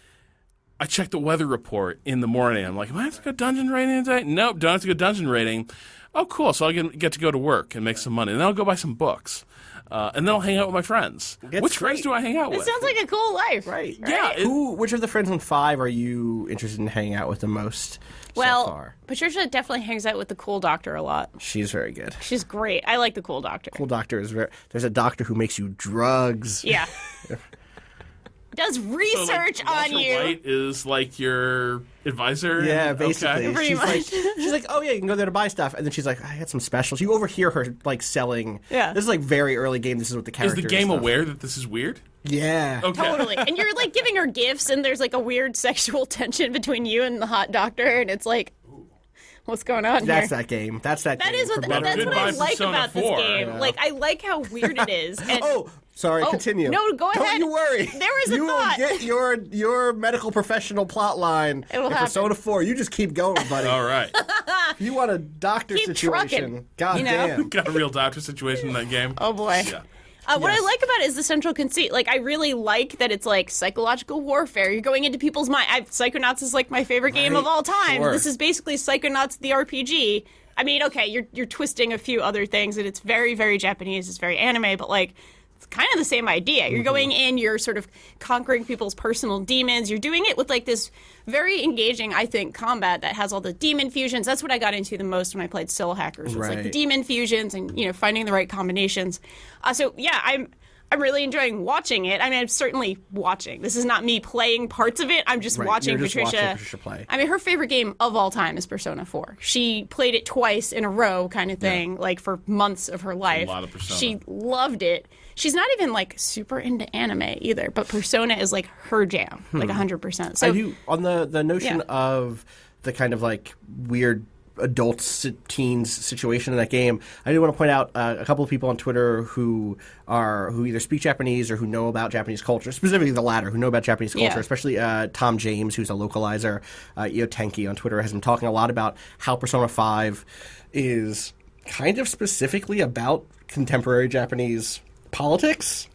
I check the weather report in the morning. I'm like, am I have to go dungeon raiding today? Nope, don't have to go dungeon raiding. Oh, cool. So I'll get to go to work and make some money. And then I'll go buy some books. And then I'll hang out with my friends. That's Which friends great. do I hang out It with? sounds like a cool life. Right. Yeah, Which of the friends in 5 are you interested in hanging out with the most Well, so far? Patricia definitely hangs out with the cool doctor a lot. She's very good. She's great. I like the cool doctor. Cool doctor is very... There's a doctor who makes you drugs. Yeah. Does So, like, research on Walter you. White is like your advisor? Yeah, Okay. basically. Pretty She's like, much. she's like, oh yeah, you can go there to buy stuff, and then she's like, I got some specials. You overhear her like selling. Yeah. This is like very early game. This is what the Is character. the game stuff. aware that this is weird? Yeah. Okay. Totally. And you're like giving her gifts, and there's like a weird sexual tension between you and the hot doctor, and it's like, what's going on That's here? that game. That's that. That game, is for what better that's or what Goodbye, I like Persona about this 4. game. Yeah. Like I like how weird it is. And Oh, sorry. Oh, Continue. no, go Don't ahead. you worry. There was a you thought. will get your medical professional plot line It'll in happen. Persona 4. You just keep going, buddy. All right. If you want a doctor Keep situation, trucking, god you know? damn. Got a real doctor situation in that game. oh boy. Yeah. What I Yes. like about it is the central conceit. Like, I really like that it's like psychological warfare. You're going into people's mind. Psychonauts is like my favorite game of Right. all time. Sure. This is basically Psychonauts the RPG. I mean, okay, you're twisting a few other things, and it's very, very Japanese. It's very anime, but like it's kind of the same idea. You're going in, you're sort of conquering people's personal demons. You're doing it with like this very engaging, I think, combat that has all the demon fusions. That's what I got into the most when I played Soul Hackers. Was like the demon fusions and, you know, finding the right combinations. So yeah, I'm really enjoying watching it. I mean, I'm certainly watching. This is not me playing parts of it. I'm just watching Patricia play. I mean, her favorite game of all time is Persona 4. She played it twice in a row kind of thing, like for months of her life. A lot of Persona. She loved it. She's not even like super into anime either, but Persona is like her jam, like 100%. So I do, on the notion of the kind of like weird adults teens situation in that game, I do want to point out a couple of people on Twitter who either speak Japanese or who know about Japanese culture, specifically the latter, who know about Japanese culture, especially Tom James, who's a localizer. Io Tenki on Twitter has been talking a lot about how Persona 5 is kind of specifically about contemporary Japanese politics.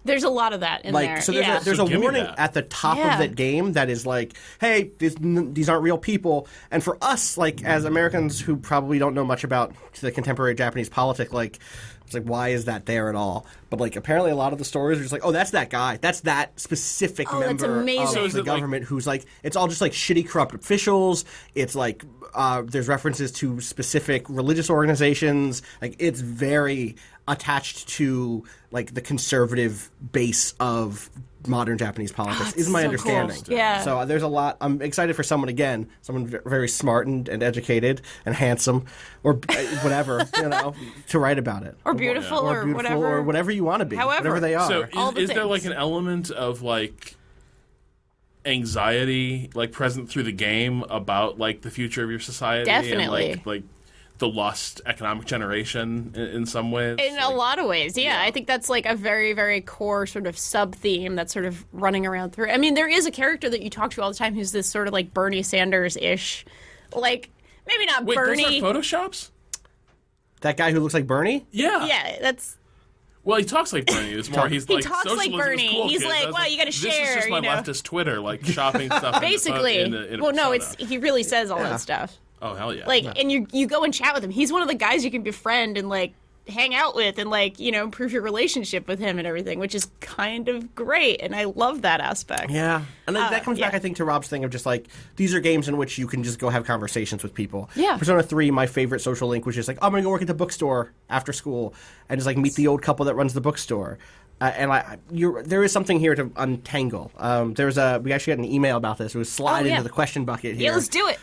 there's a lot of that in there. So yeah. there's So a give me warning that. at the top of that game that is like, hey, these aren't real people. And for us, like as Americans who probably don't know much about the contemporary Japanese politic, like it's like, why is that there at all? But like apparently a lot of the stories are just like, oh, that's that guy. That's that specific member amazing. of the government who's like, it's all just like shitty, corrupt officials. It's like there's references to specific religious organizations. Like it's very attached to like the conservative base of modern Japanese politics is my so understanding. cool. Yeah. So there's a lot. I'm excited for someone very smart and educated and handsome or whatever, to write about it. Or beautiful or whatever. Or whatever you want to be. However. Whatever they are. So All the is there like things. an element of like anxiety like present through the game about like the future of your society? Definitely. And, like the lost economic generation in some ways? In a lot of ways, yeah. I think that's like a very, very core sort of sub-theme that's sort of running around through. I mean, there is a character that you talk to all the time who's this sort of like Bernie Sanders-ish. Like, maybe not Wait, Bernie. those are photoshops? That guy who looks like Bernie? Yeah. Yeah, that's... Well, he talks like Bernie. It's more he's He like talks like socialism is Bernie. cool, He's kids. like, I was well, you gotta This share, is just my you know. leftist Twitter, like shopping stuff. Basically. in a Well, no, persona. he really says all that stuff. Oh hell yeah! Like, and you go and chat with him. He's one of the guys you can befriend and like hang out with and like improve your relationship with him and everything, which is kind of great. And I love that aspect. Yeah. And that comes back, yeah. I think, to Rob's thing of just like, these are games in which you can just go have conversations with people. Yeah. Persona 3, my favorite social link was just like, oh, I'm going to go work at the bookstore after school and just like meet the old couple that runs the bookstore. There is something here to untangle. We actually got an email about this. It was slide into the question bucket here. Yeah, let's do it.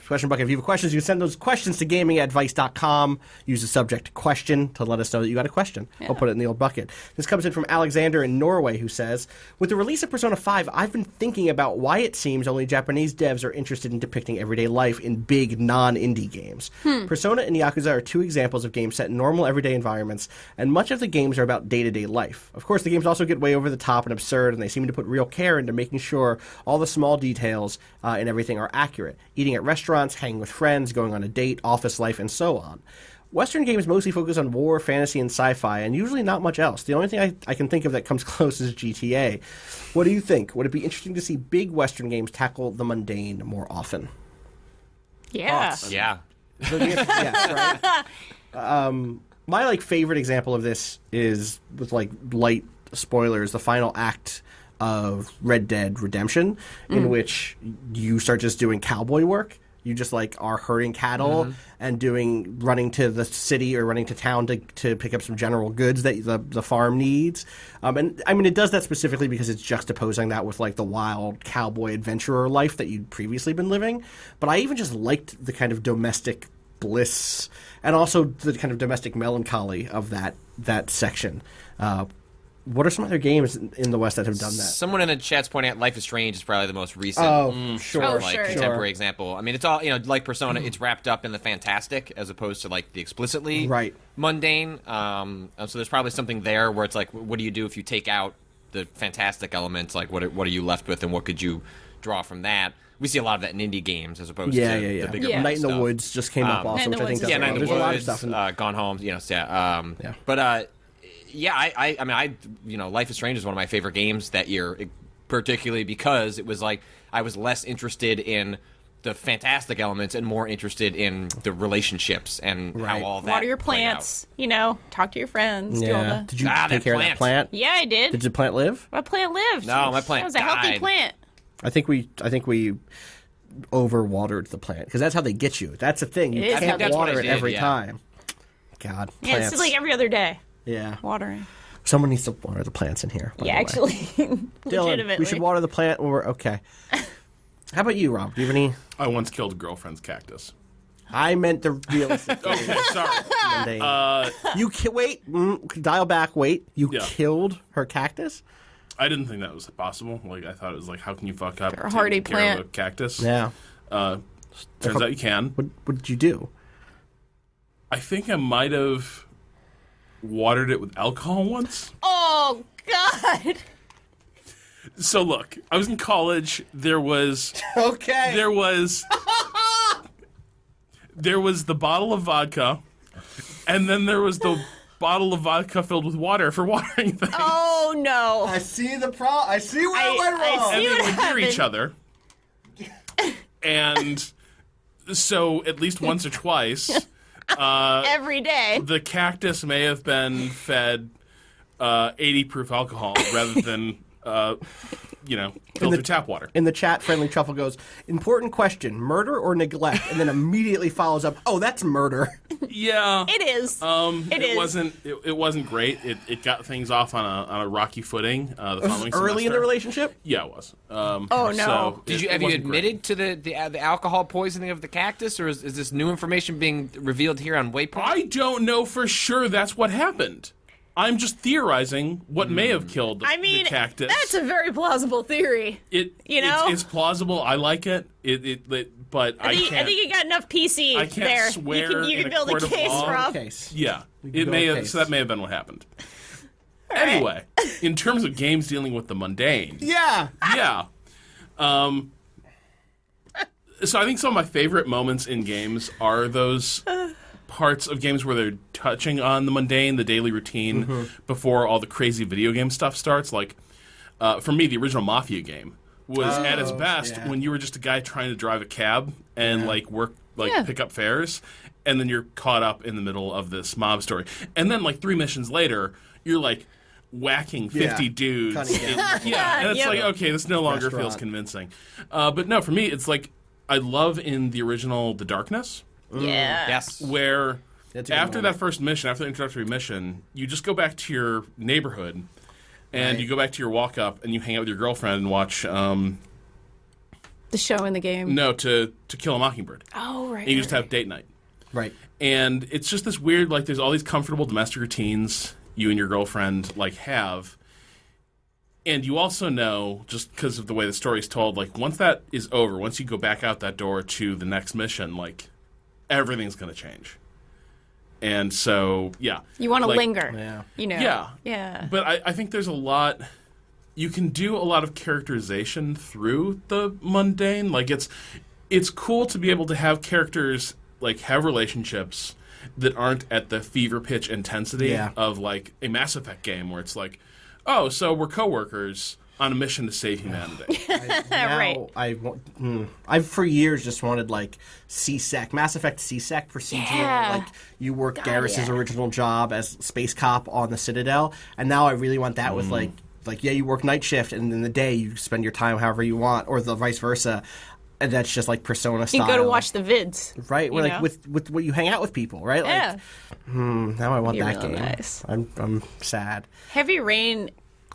Question bucket. If you have questions, you can send those questions to gaming@vice.com. Use the subject question to let us know that you got a question. We'll put it in the old bucket. This comes in from Alexander in Norway, who says, with the release of Persona 5, I've been thinking about why it seems only Japanese devs are interested in depicting everyday life in big, non-indie games. Persona and Yakuza are two examples of games set in normal, everyday environments, and much of the games are about day-to-day life. Of course, the games also get way over the top and absurd, and they seem to put real care into making sure all the small details and everything are accurate. Eating at restaurants, hanging with friends, going on a date, office life, and so on. Western games mostly focus on war, fantasy, and sci-fi, and usually not much else. The only thing I can think of that comes close is GTA. What do you think? Would it be interesting to see big Western games tackle the mundane more often? Yeah. Yeah. So the answer is yes, right? My favorite example of this is with light spoilers, the final act of Red Dead Redemption, in which you start just doing cowboy work. You just are herding cattle and running to the city or running to town to pick up some general goods that the farm needs. And I mean, it does that specifically because it's juxtaposing that with the wild cowboy adventurer life that you'd previously been living. But I even just liked the kind of domestic bliss and also the kind of domestic melancholy of that section. What are some other games in the West that have done that? Someone in the chat's pointing out Life is Strange is probably the most recent Sure. contemporary example. I mean, it's all, like Persona, it's wrapped up in the fantastic as opposed to the explicitly mundane. So there's probably something there where it's what do you do if you take out the fantastic elements? What are you left with, and what could you draw from that? We see a lot of that in indie games as opposed to the bigger Night in the stuff. Woods just came up also, which I think Woods does Night in the there's Woods, a lot of stuff. Gone Home, But Life is Strange is one of my favorite games that year, particularly because it was I was less interested in the fantastic elements and more interested in the relationships and how all that Water your played out. plants, talk to your friends, do all Yeah. the... Did you that take care of that plant. plant? Yeah, I did. Did the plant live? My plant lived. No, my plant That was a healthy died. plant. I think we overwatered the plant because that's how they get you. That's the thing. You It is how can't they- That's what water I it did, every yeah. time. God, Yeah, plants. it's like every other day, yeah. watering. Someone needs to water the plants in here. by Yeah, the way. actually, Dylan, legitimately. we should water the plant. When we're okay. How about you, Rob? Do you have any? I once killed a girlfriend's cactus. I meant the realistic. Okay, sorry. Monday. Wait. Dial back. Wait. You Yeah. killed her cactus? I didn't think that was possible. Like, I thought it was like, how can you fuck up Or a hardy taking care of plant. a cactus? Yeah. Turns out you can. What did you do? I think I might have watered it with alcohol once. Oh God! So look, I was in college. There was Okay. there was the bottle of vodka, and then there was the bottle of vodka filled with water for watering things. Oh no! I see the problem. I see where I went I wrong. see And they what would hear each happened. other. And so at least once or twice, Every day. the cactus may have been fed 80 proof alcohol rather than filtered tap water. In the chat, Friendly Truffle goes, important question, murder or neglect? And then immediately follows up, oh, that's murder. Yeah. It is. It wasn't great. It got things off on a rocky footing. The following Early in semester. the relationship? Yeah, it was. Oh, no. So Did you it have you wasn't great. admitted to the alcohol poisoning of the cactus, or is this new information being revealed here on Waypoint? I don't know for sure that's what happened. I'm just theorizing what may have killed the cactus. That's a very plausible theory. It's plausible. I like it. But I I can't. think you got enough PC I can't there. swear you in can a build court a of case, law. Rob. Case. Yeah, We it can may build a have. case. So that may have been what happened. Anyway, in terms of games dealing with the mundane, Yeah. yeah. So I think some of my favorite moments in games are those parts of games where they're touching on the mundane, the daily routine, before all the crazy video game stuff starts. Like, for me, the original Mafia game was at its best when you were just a guy trying to drive a cab and pick up fares, and then you're caught up in the middle of this mob story. And then, like, 3 missions later, you're like whacking 50 dudes. Cutting And it's Yep. like, okay, this no longer Restaurant. feels convincing. But no, for me, it's like, I love in the original The Darkness, Yeah. Yes. where That's a good after moment. that first mission, after the introductory mission, you just go back to your neighborhood, and Right. you go back to your walk up, and you hang out with your girlfriend and watch The show in the game. To Kill a Mockingbird. Oh, right. And you just have date night. Right. And it's just this weird, like, there's all these comfortable domestic routines you and your girlfriend, like, have. And you also know, just because of the way the story's told, like, once that is over, once you go back out that door to the next mission, like, everything's going to change. And so, yeah. You want to Like, linger. Yeah. Yeah. Yeah. But I think there's a lot... You can do a lot of characterization through the mundane. Like, it's cool to be able to have characters, like, have relationships that aren't at the fever pitch intensity of, like, a Mass Effect game where it's like, oh, so we're coworkers on a mission to save humanity. Right. I've for years just wanted like CSEC, Mass Effect CSEC procedural. Yeah. Like you work Garrus's original job as space cop on the Citadel, and now I really want that with like you work night shift, and in the day you spend your time however you want, or the vice versa. And that's just like Persona style. You go to watch the vids. right? Where, you like know? with what you hang out with people, right? Yeah. Like, now I want Be that real game. nice. I'm sad. Heavy Rain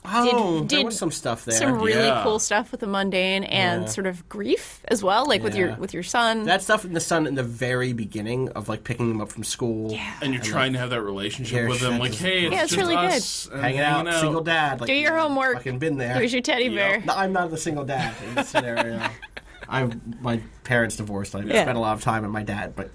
Oh, there did was some stuff there. some really Yeah. cool stuff with the mundane and sort of grief as well, like with your son. That stuff in the sun in the very beginning of like picking them up from school, And you're trying to have that relationship Yeah, with them. shit, Like, just- hey, it's Yeah, it's just really us and hanging out, single dad. Like, Do your homework. Fucking been there. Here's your teddy bear. No, I'm not the single dad in this scenario. My parents divorced. I Yeah. spent a lot of time with my dad, but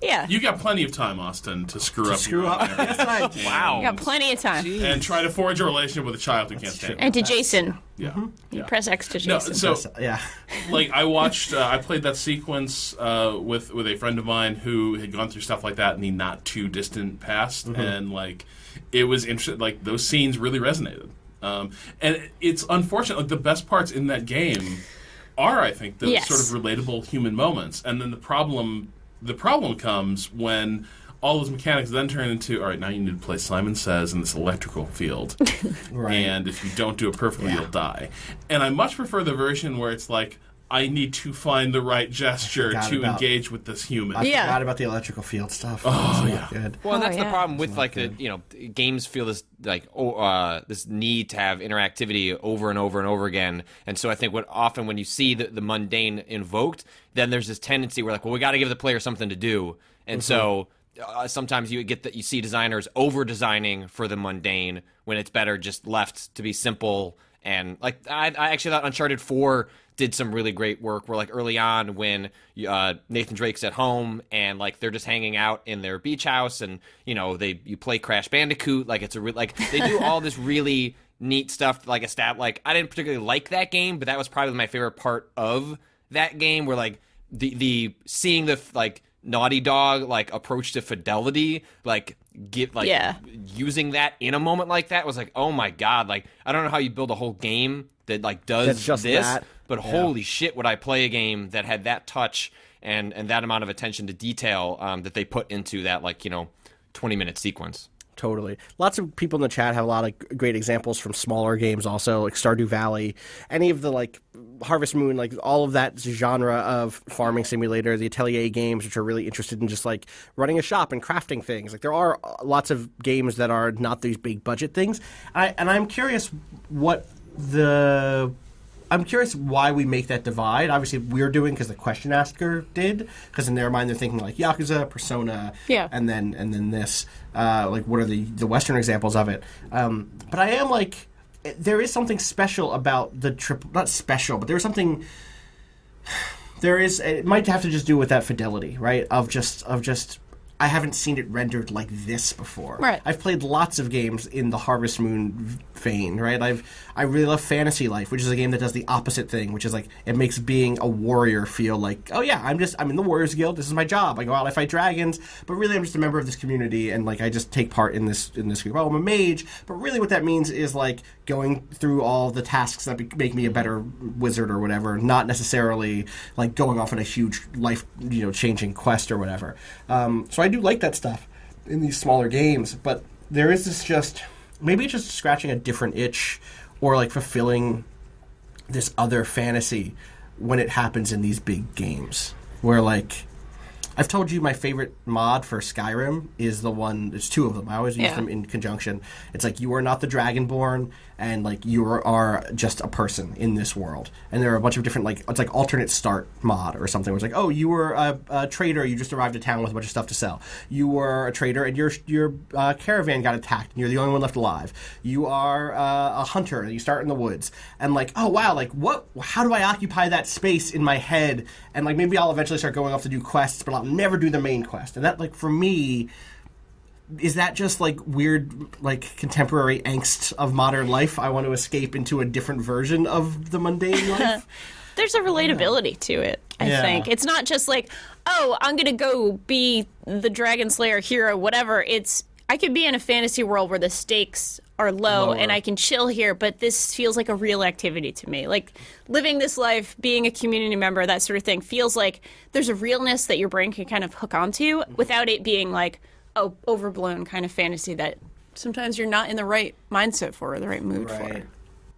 Yeah. You got plenty of time, Austin, to screw up. screw your up. own marriage. Yes, I did. Wow. You got plenty of time. And try to forge a relationship with a child who can't stand it. And to Jason. Yeah. You yeah. press X to No, Jason. so Yeah. like I watched, I played that sequence with a friend of mine who had gone through stuff like that in the not too distant past, and like it was interesting. Like those scenes really resonated, and it's unfortunate. Like the best parts in that game are, I think, those Yes. sort of relatable human moments. And then the problem comes when all those mechanics then turn into, all right, now you need to play Simon Says in this electrical field. Right. And if you don't do it perfectly, you'll die. And I much prefer the version where it's like, I need to find the right gesture to engage with this human. I forgot about the electrical field stuff. Oh, That's yeah. not good. Well, and that's the yeah. problem with games feel this this need to have interactivity over and over and over again. And so I think when you see the mundane invoked, then there's this tendency where we got to give the player something to do. And so sometimes you see designers over designing for the mundane when it's better just left to be simple. And I actually thought Uncharted 4 did some really great work where early on when Nathan Drake's at home and they're just hanging out in their beach house and you play Crash Bandicoot, it's they do all this really neat stuff I didn't particularly like that game, but that was probably my favorite part of that game where the seeing the Naughty Dog approach to fidelity using that in a moment like that was oh my god, I don't know how you build a whole game that does That's just this that. but holy shit would I play a game that had that touch and that amount of attention to detail that they put into that 20-minute sequence. Totally. Lots of people in the chat have a lot of great examples from smaller games also, like Stardew Valley, any of the Harvest Moon, all of that genre of farming simulator, the Atelier games, which are really interested in just running a shop and crafting things. There are lots of games that are not these big budget things. And I'm curious I'm curious why we make that divide. Obviously, we're doing because the question asker did, because in their mind they're thinking Yakuza, Persona, and then this. What are the Western examples of it? But I am there is something special about the triple. Not special, but there's something. There is. It might have to just do with that fidelity, right? Of just. I haven't seen it rendered like this before. Right. I've played lots of games in the Harvest Moon vein, right? I really love Fantasy Life, which is a game that does the opposite thing, which is it makes being a warrior feel oh yeah, I'm in the Warriors Guild. This is my job. I go out, I fight dragons, but really I'm just a member of this community, and I just take part in this group. Oh, I'm a mage, but really what that means is going through all the tasks that make me a better wizard or whatever, not necessarily going off on a huge life changing quest or whatever. So I do like that stuff in these smaller games, but there is this maybe it's just scratching a different itch or fulfilling this other fantasy when it happens in these big games where I've told you my favorite mod for Skyrim is the one. There's two of them. I always use them in conjunction. It's you are not the Dragonborn, and you are just a person in this world. And there are a bunch of different it's alternate start mod or something. Where it's oh, you were a trader. You just arrived to town with a bunch of stuff to sell. You were a trader, and your caravan got attacked, and you're the only one left alive. You are a hunter, and you start in the woods. And oh wow, what? How do I occupy that space in my head? And maybe I'll eventually start going off to do quests, but I'll never do the main quest. And that for me, is that just weird contemporary angst of modern life? I want to escape into a different version of the mundane life. There's a relatability to it, I think. It's not just oh, I'm gonna go be the Dragon Slayer hero, whatever. It's I could be in a fantasy world where the stakes are low and I can chill here, but this feels like a real activity to me. Living this life, being a community member, that sort of thing feels like there's a realness that your brain can kind of hook onto without it being overblown kind of fantasy that sometimes you're not in the right mindset for or the right mood for.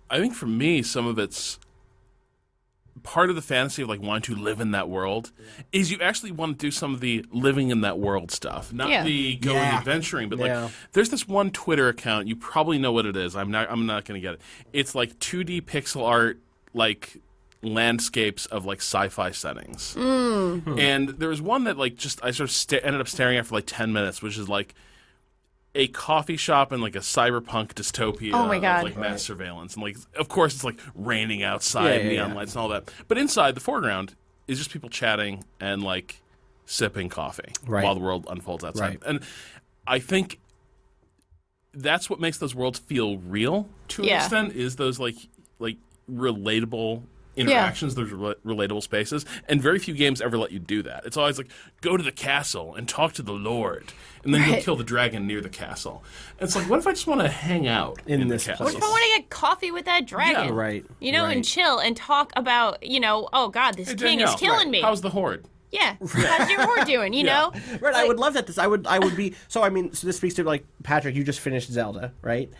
I think for me, some of it's part of the fantasy of wanting to live in that world is you actually want to do some of the living in that world stuff, not the going adventuring, but there's this one Twitter account, you probably know what it is. I'm not going to get it. It's 2D pixel art landscapes of sci-fi settings. And there was one that I sort of ended up staring at for 10 minutes, which is a coffee shop in a cyberpunk dystopia of mass surveillance, and of course it's raining outside, neon lights and all that, but inside the foreground is just people chatting and sipping coffee while the world unfolds outside. And I think that's what makes those worlds feel real to an extent, is those relatable interactions, those relatable spaces, and very few games ever let you do that. It's always like, go to the castle and talk to the Lord, and then you'll kill the dragon near the castle. And it's like, what if I just want to hang out in this castle? What if I want to get coffee with that dragon? Yeah, right. And chill and talk about, oh God, this king is killing me. How's the horde? Yeah. How's your horde doing, you know? Right, I would love that. I would be, so this speaks to, like, Patrick, you just finished Zelda, right?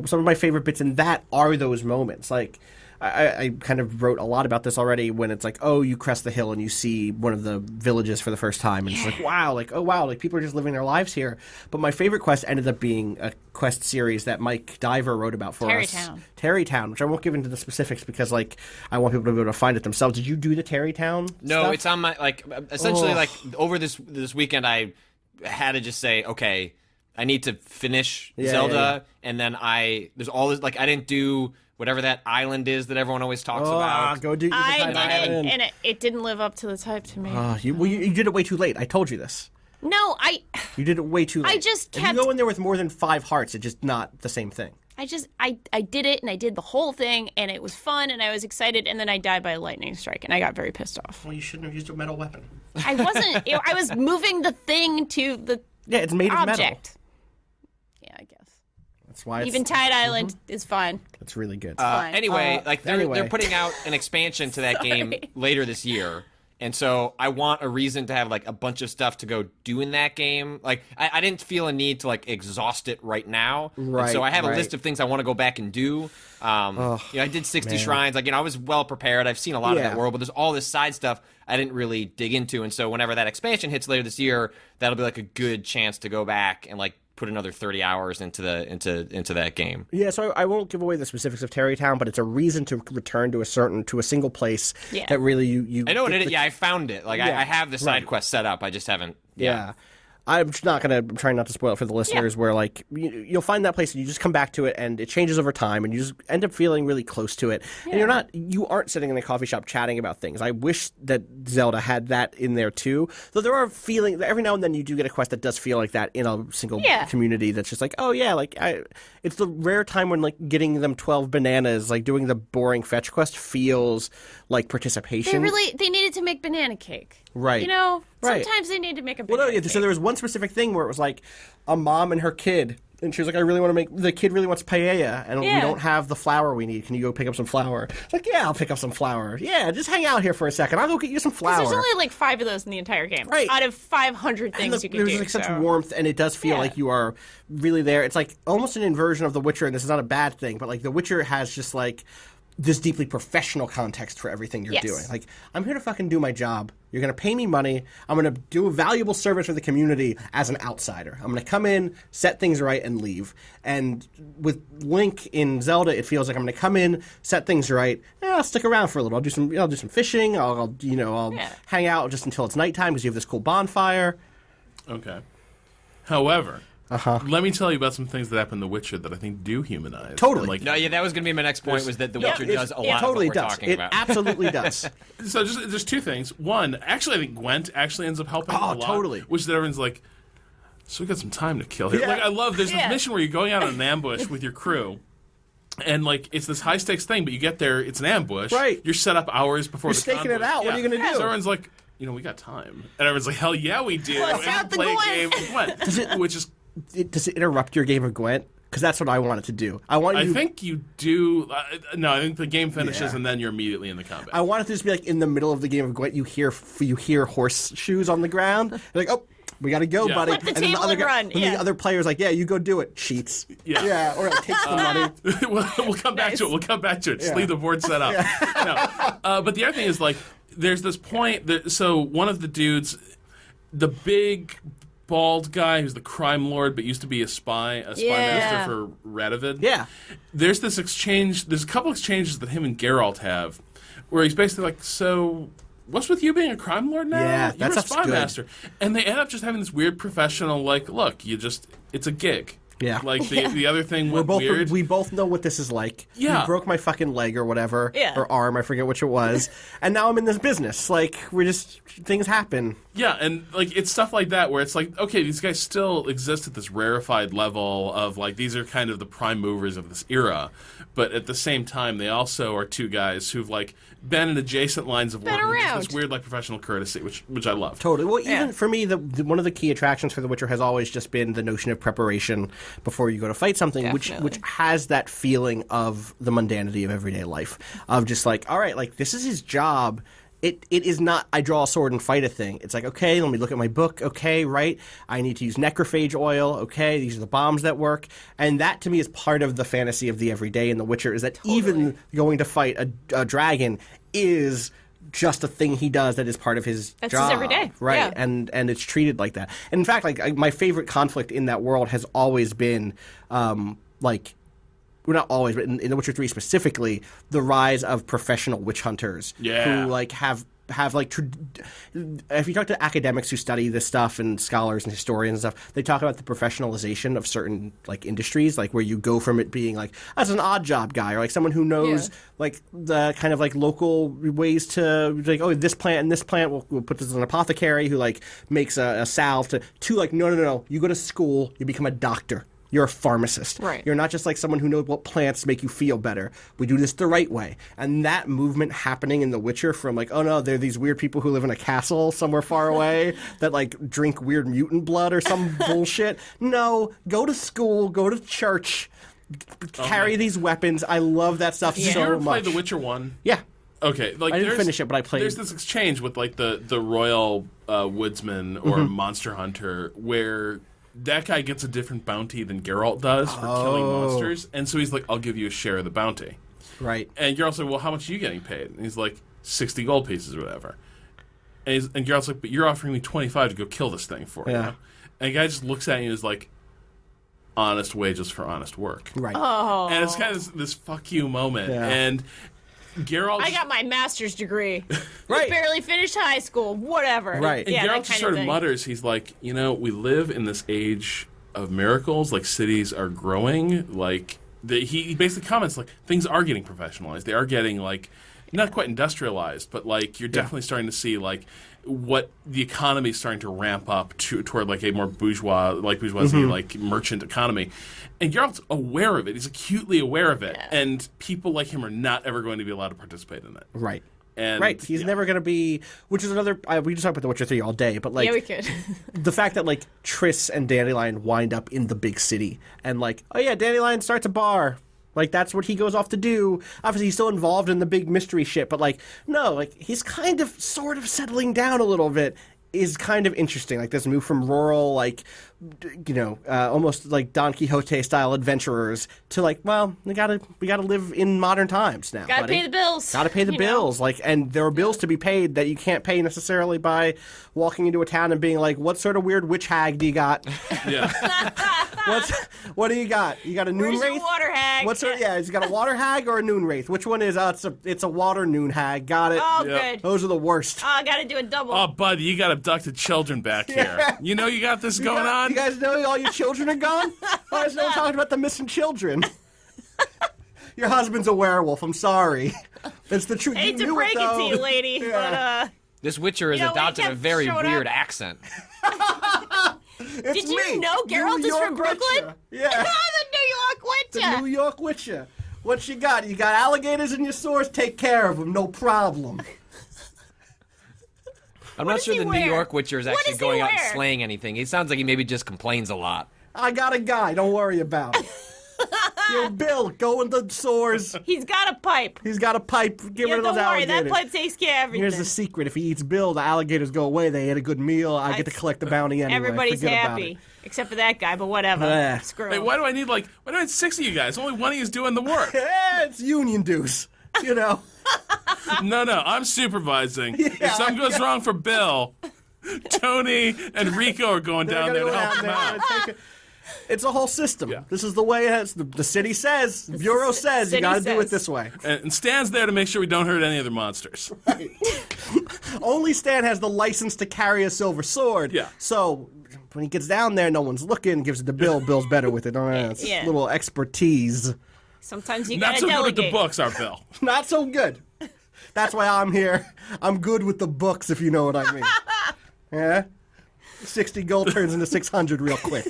Some of my favorite bits in that are those moments. Like, I kind of wrote a lot about this already when it's like, oh, you crest the hill and you see one of the villages for the first time. And it's like, wow, like people are just living their lives here. But my favorite quest ended up being a quest series that Mike Diver wrote about for us. Terrytown, which I won't give into the specifics because, like, I want people to be able to find it themselves. Did you do the Terrytown No, stuff? it's on my, like, essentially, like, over this weekend, I had to just say, okay, I need to finish Zelda, and then there's all this, like, I didn't do whatever that island is that everyone always talks about. Go do I did it, and it didn't live up to the type to me. You did it way too late. I told you this. No, You did it way too late. I just If kept... you go in there with more than 5 hearts, it's just not the same thing. I did it, and I did the whole thing, and it was fun, and I was excited, and then I died by a lightning strike, and I got very pissed off. Well, you shouldn't have used a metal weapon. I wasn't. I was moving the thing to the it's made of metal. object. Yeah, I guess. That's why it's... Eventide Island is fine. It's really good. Fine. Anyway, they're putting out an expansion to that game later this year. And so I want a reason to have, like, a bunch of stuff to go do in that game. Like, I didn't feel a need to, like, exhaust it right now. Right, and so I have a right. list of things I want to go back and do. I did 60 shrines. Like, I was well prepared. I've seen a lot of that world, but there's all this side stuff I didn't really dig into. And so whenever that expansion hits later this year, that'll be, like, a good chance to go back and, like, put another 30 hours into that game. Yeah, so I won't give away the specifics of Terrytown, but it's a reason to return to a single place that really you I know what it is. Yeah, I found it. Like, I have the side quest set up. I just haven't. Yeah. I'm trying not to spoil it for the listeners, where, like, you'll find that place and you just come back to it and it changes over time and you just end up feeling really close to it. And you aren't sitting in a coffee shop chatting about things. I wish that Zelda had that in there too. Though there are feelings, every now and then you do get a quest that does feel like that in a single community that's just like, oh yeah, like it's the rare time when, like, getting them 12 bananas, like doing the boring fetch quest feels like participation. They needed to make banana cake. Right. You know, Right. sometimes they need to make a banana cake. So there was one specific thing where it was like a mom and her kid, and she was like, the kid really wants paella, and we don't have the flour we need. Can you go pick up some flour? It's like, yeah, I'll pick up some flour. Yeah, just hang out here for a second. I'll go get you some flour. There's only like 5 of those in the entire game. Right. Out of 500 things you can do. There's like such warmth, and it does feel like you are really there. It's like almost an inversion of The Witcher, and this is not a bad thing, but like The Witcher has just like this deeply professional context for everything you're doing. Like, I'm here to fucking do my job. You're going to pay me money. I'm going to do a valuable service for the community as an outsider. I'm going to come in, set things right, and leave. And with Link in Zelda, it feels like I'm going to come in, set things right. I'll stick around for a little. I'll do some fishing. I'll hang out just until it's nighttime because you have this cool bonfire. Okay. However, let me tell you about some things that happen in The Witcher that I think do humanize. Totally. And, that was going to be my next point, was that The Witcher does a lot It totally of what we're does. talking about. It absolutely does. So there's 2 things. One, actually, I think Gwent actually ends up helping a lot. Totally. Which is that everyone's like, so we got some time to kill here. Yeah. Like, I love, there's this mission where you're going out on an ambush with your crew. And, like, it's this high-stakes thing, but you get there, it's an ambush. Right. You're set up hours before You're the staking it convoy. out. What are you going to do? So everyone's like, we got time. And everyone's like, hell yeah, we do. Let's and have we play the a game of Gwent. Which is... Does it interrupt your game of Gwent? Because that's what I want it to do. I think you do. No, I think the game finishes and then you're immediately in the combat. I want it to just be like in the middle of the game of Gwent. You hear horseshoes on the ground. You're like, oh, we got to go, buddy. Flip the table and run. The other player's like, yeah, you go do it. Cheats. Yeah. Or like, takes the money. we'll come back to it. We'll come back to it. Just leave the board set up. No. But the other thing is, like, there's this point. So one of the dudes, the big bald guy who's the crime lord but used to be a spy master for Radovid. Yeah. There's this exchange, there's a couple exchanges that him and Geralt have where he's basically like, so what's with you being a crime lord now? Yeah, You're a that's spy good. master. And they end up just having this weird professional, like, look, it's a gig. Yeah. Like the other thing went both, weird. we both know what this is like. Yeah. You broke my fucking leg or whatever. Yeah. Or arm, I forget which it was. And now I'm in this business. Like, things happen. Yeah, and like it's stuff like that where it's like, okay, these guys still exist at this rarefied level of like these are kind of the prime movers of this era, but at the same time they also are two guys who've like been in adjacent lines of work, which is this weird like professional courtesy, which I love. Totally. Well, even for me, one of the key attractions for The Witcher has always just been the notion of preparation before you go to fight something, which has that feeling of the mundanity of everyday life, of just like, all right, like this is his job. It is not, I draw a sword and fight a thing. It's like, okay, let me look at my book. Okay, right. I need to use necrophage oil. Okay, these are the bombs that work. And that, to me, is part of the fantasy of the everyday in The Witcher, is that even going to fight a dragon is just a thing he does that is part of his job. That's his everyday. Right, Yeah. and it's treated like that. And in fact, like my favorite conflict in that world has always been, well, not always, but in The Witcher 3 specifically, the rise of professional witch hunters who like have like if you talk to academics who study this stuff and scholars and historians and stuff, they talk about the professionalization of certain like industries, like where you go from it being like as an odd job guy or like someone who knows like the kind of like local ways to like, oh, this plant and this plant, we'll put this as an apothecary who like makes a salve to like no, you go to school, you become a doctor. You're a pharmacist. Right. You're not just like someone who knows what plants make you feel better. We do this the right way. And that movement happening in The Witcher from like, oh no, they're these weird people who live in a castle somewhere far away that like drink weird mutant blood or some bullshit. No, go to school, go to church, carry these weapons. I love that stuff Did you so ever much. play The Witcher 1? Yeah. Okay, like I didn't finish it, but I played. There's this exchange with like the royal woodsman or monster hunter where that guy gets a different bounty than Geralt does for killing monsters, and so he's like, "I'll give you a share of the bounty." Right. And Geralt's like, "Well, how much are you getting paid?" And he's like, 60 gold pieces or whatever. And Geralt's like, "But you're offering me 25 to go kill this thing for you." And the guy just looks at you and is like, "Honest wages for honest work." Right. Oh. And it's kind of this fuck you moment, Yeah. and Geralt. I got my master's degree. Right. Barely finished high school. Whatever. Right. And Yeah, Geralt that just kind sort of of thing. mutters, he's like, we live in this age of miracles, like cities are growing, like, he basically comments, like, things are getting professionalized. They are getting, like, not quite industrialized, but, like, you're definitely starting to see, like, what the economy is starting to ramp up toward, like, a more bourgeoisie, like, merchant economy. And Geralt's aware of it. He's acutely aware of it. Yeah. And people like him are not ever going to be allowed to participate in it. Right. And, right. He's never going to be, which is another, we just talk about The Witcher 3 all day, but like, Yeah, we could. the fact that like Triss and Dandelion wind up in the big city and like, oh yeah, Dandelion starts a bar. Like, that's what he goes off to do. Obviously, he's still involved in the big mystery shit, but like, no, like, he's kind of sort of settling down a little bit. Is kind of interesting, like this move from rural, like, almost like Don Quixote style adventurers to like, well, we gotta live in modern times now. Gotta buddy. pay the bills. Gotta pay the you bills, like, and there are bills to be paid that you can't pay necessarily by walking into a town and being like, what sort of weird witch hag do you got? Yeah. What do you got? You got a noon Where's your wraith? water hag? What's her? Yeah, he's got a water hag or a noon wraith. Which one is? It's a water noon hag. Got it. Oh, Yep. good. Those are the worst. Oh, I gotta do a double. Oh, buddy, you got abducted children back here. You know you got this going on? You guys know all your children are gone? I was not talking about the missing children. Your husband's a werewolf. I'm sorry. It's the truth. Hate You to knew break it though. to you, lady, but This Witcher has You know, when he adopted a kept very showing weird up- accent. It's did you me, know Geralt New is from York Brooklyn? Witcher. Yeah. the New York The Witcher. New York Witcher. What you got? You got alligators in your sores? Take care of them. No problem. I'm not does sure he the New wear? York Witcher is What actually does he going out and wear? slaying anything. He sounds like he maybe just complains a lot. I got a guy. Don't worry about it. Yo, Bill, go in the sores. He's got a pipe. He's got a pipe. Get Yeah, rid of don't those worry, alligators. that pipe takes care of everything. Here's the secret. If he eats Bill, the alligators go away. They ate a good meal. I get to collect the bounty anyway. Everybody's Forget about happy, it. except for that guy. But whatever. Yeah. Screw Wait, him. why do I need 6 of you guys? Only one of you is doing the work. Yeah, it's union dues. You know. No, I'm supervising. If something goes wrong for Bill, Tony and Rico are going down there to help him out. It's a whole system. Yeah. This is the way it is. The city says, the bureau says, you city got to do it says. this way. And Stan's there to make sure we don't hurt any other monsters. Only Stan has the license to carry a silver sword. Yeah. So when he gets down there, no one's looking, gives it to Bill. Bill's better with it. It's Yeah. little expertise. Sometimes you Not gotta so good delegate. with the books, our Bill. Not so good. That's why I'm here. I'm good with the books, if you know what I mean. Yeah? 60 gold turns into 600 real quick.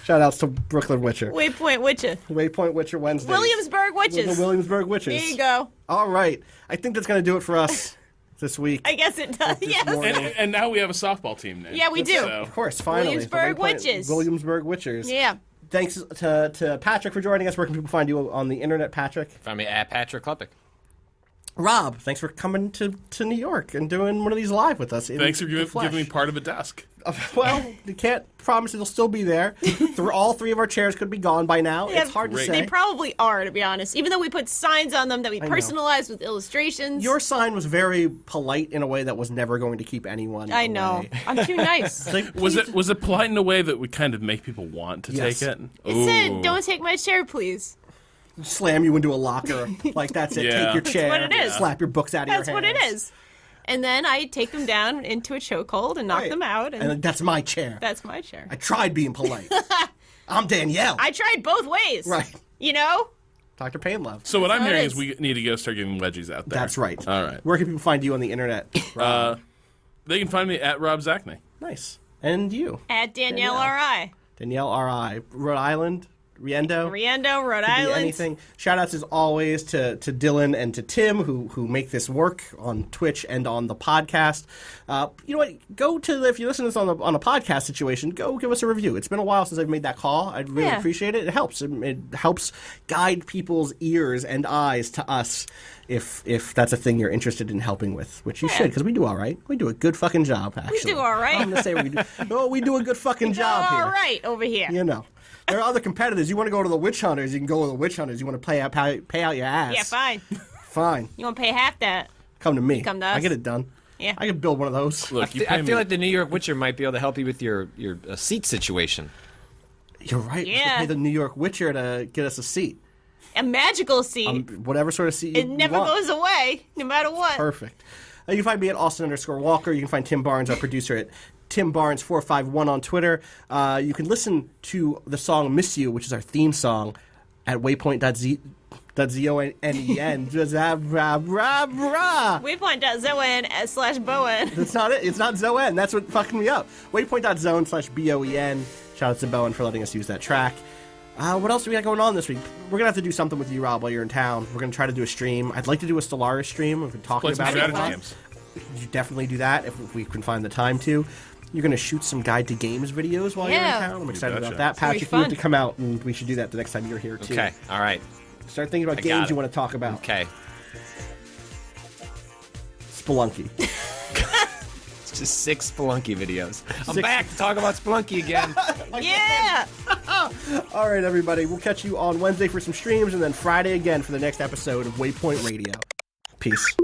Shout outs to Brooklyn Witcher. Waypoint Witcher. Waypoint Witcher Wednesday. Williamsburg Witches. The Williamsburg Witches. There you go. All right. I think that's going to do it for us this week. I guess it does. Yes. morning. And now we have a softball team name. Yeah, we do. So, Of course, finally. Williamsburg The Waypoint- Witches. Williamsburg Witchers. Yeah. Thanks to Patrick for joining us. Where can people find you on the internet, Patrick? Find me at Patrick Klepek. Rob, thanks for coming to New York and doing one of these live with us. thanks for in the flesh. giving me part of a desk. Well, you can't promise it'll still be there. All three of our chairs could be gone by now. Yeah, It's hard to great. say. They probably are, to be honest. Even though we put signs on them that we know. personalized with illustrations. Your sign was very polite in a way that was never going to keep anyone I know. away. I'm too nice. It's like, Was it polite in a way that would kind of make people want to Yes. take it? It said, Ooh. "Don't take my chair, please." slam you into a locker. Like, that's it. Yeah. Take your That's chair. what it is. Slap your books out of That's your what hands. it is. And then I take them down into a chokehold and knock Right. them out. And And that's my chair. that's my chair. I tried being polite. I'm Danielle. I tried both ways. Right. You know? Dr. Painlove. So what I'm That's how it hearing is. is we need to go start getting wedgies out there. That's right. All right. Where can people find you on the internet? Rob? They can find me at Rob Zacny. Nice. And you, At Danielle Danielle. R.I. Danielle R.I. Rhode Island, Riendo. Riendo, Rhode Could be Island. anything. Shout outs as always to Dylan and to Tim who make this work on Twitch and on the podcast. You know what? Go to if you listen to this on a podcast situation, go give us a review. It's been a while since I've made that call. I'd really Yeah. appreciate it. It helps. It helps guide people's ears and eyes to us if that's a thing you're interested in helping with, which you should, because we do all right. We do a good fucking job. Actually, do all right. I'm gonna say we do. No, we do a good fucking job here. All right, over here. You know. There are other competitors. You want to go to the witch hunters, you can go to the witch hunters. You want to pay out your ass. Yeah, fine. Fine. You want to pay half that? Come to me. Come to us. I get it done. Yeah. I can build one of those. Look, you I pay me. feel like the New York Witcher might be able to help you with your seat situation. You're right. We should Yeah. pay the New York Witcher to get us a seat. A magical seat. Whatever sort of seat it you never want. goes away, no matter what. Perfect. You can find me at Austin_Walker. You can find Tim Barnes, our producer, at Tim Barnes451 on Twitter. You can listen to the song Miss You, which is our theme song, at waypoint.zone. Waypoint.zon/Bowen. That's not it. It's not Zoen. That's what fucking me up. Waypoint.zone/BOEN. Shout out to Bowen for letting us use that track. What else do we got going on this week? We're going to have to do something with you, Rob, while you're in town. We're going to try to do a stream. I'd like to do a Stellaris stream. We've been talking Play some about it. strategy games. You definitely do that if we can find the time to. You're going to shoot some Guide to Games videos while you're in Yeah. town. I'm excited betcha. about that. gonna be Patrick, you have fun. to come out, and we should do that the next time you're here, too. Okay, all right. Start thinking about I got games it. you want to talk about. Okay. Spelunky. It's just 6 Spelunky videos. I'm 6. back to talk about Spelunky again. Yeah. All right, everybody. We'll catch you on Wednesday for some streams, and then Friday again for the next episode of Waypoint Radio. Peace.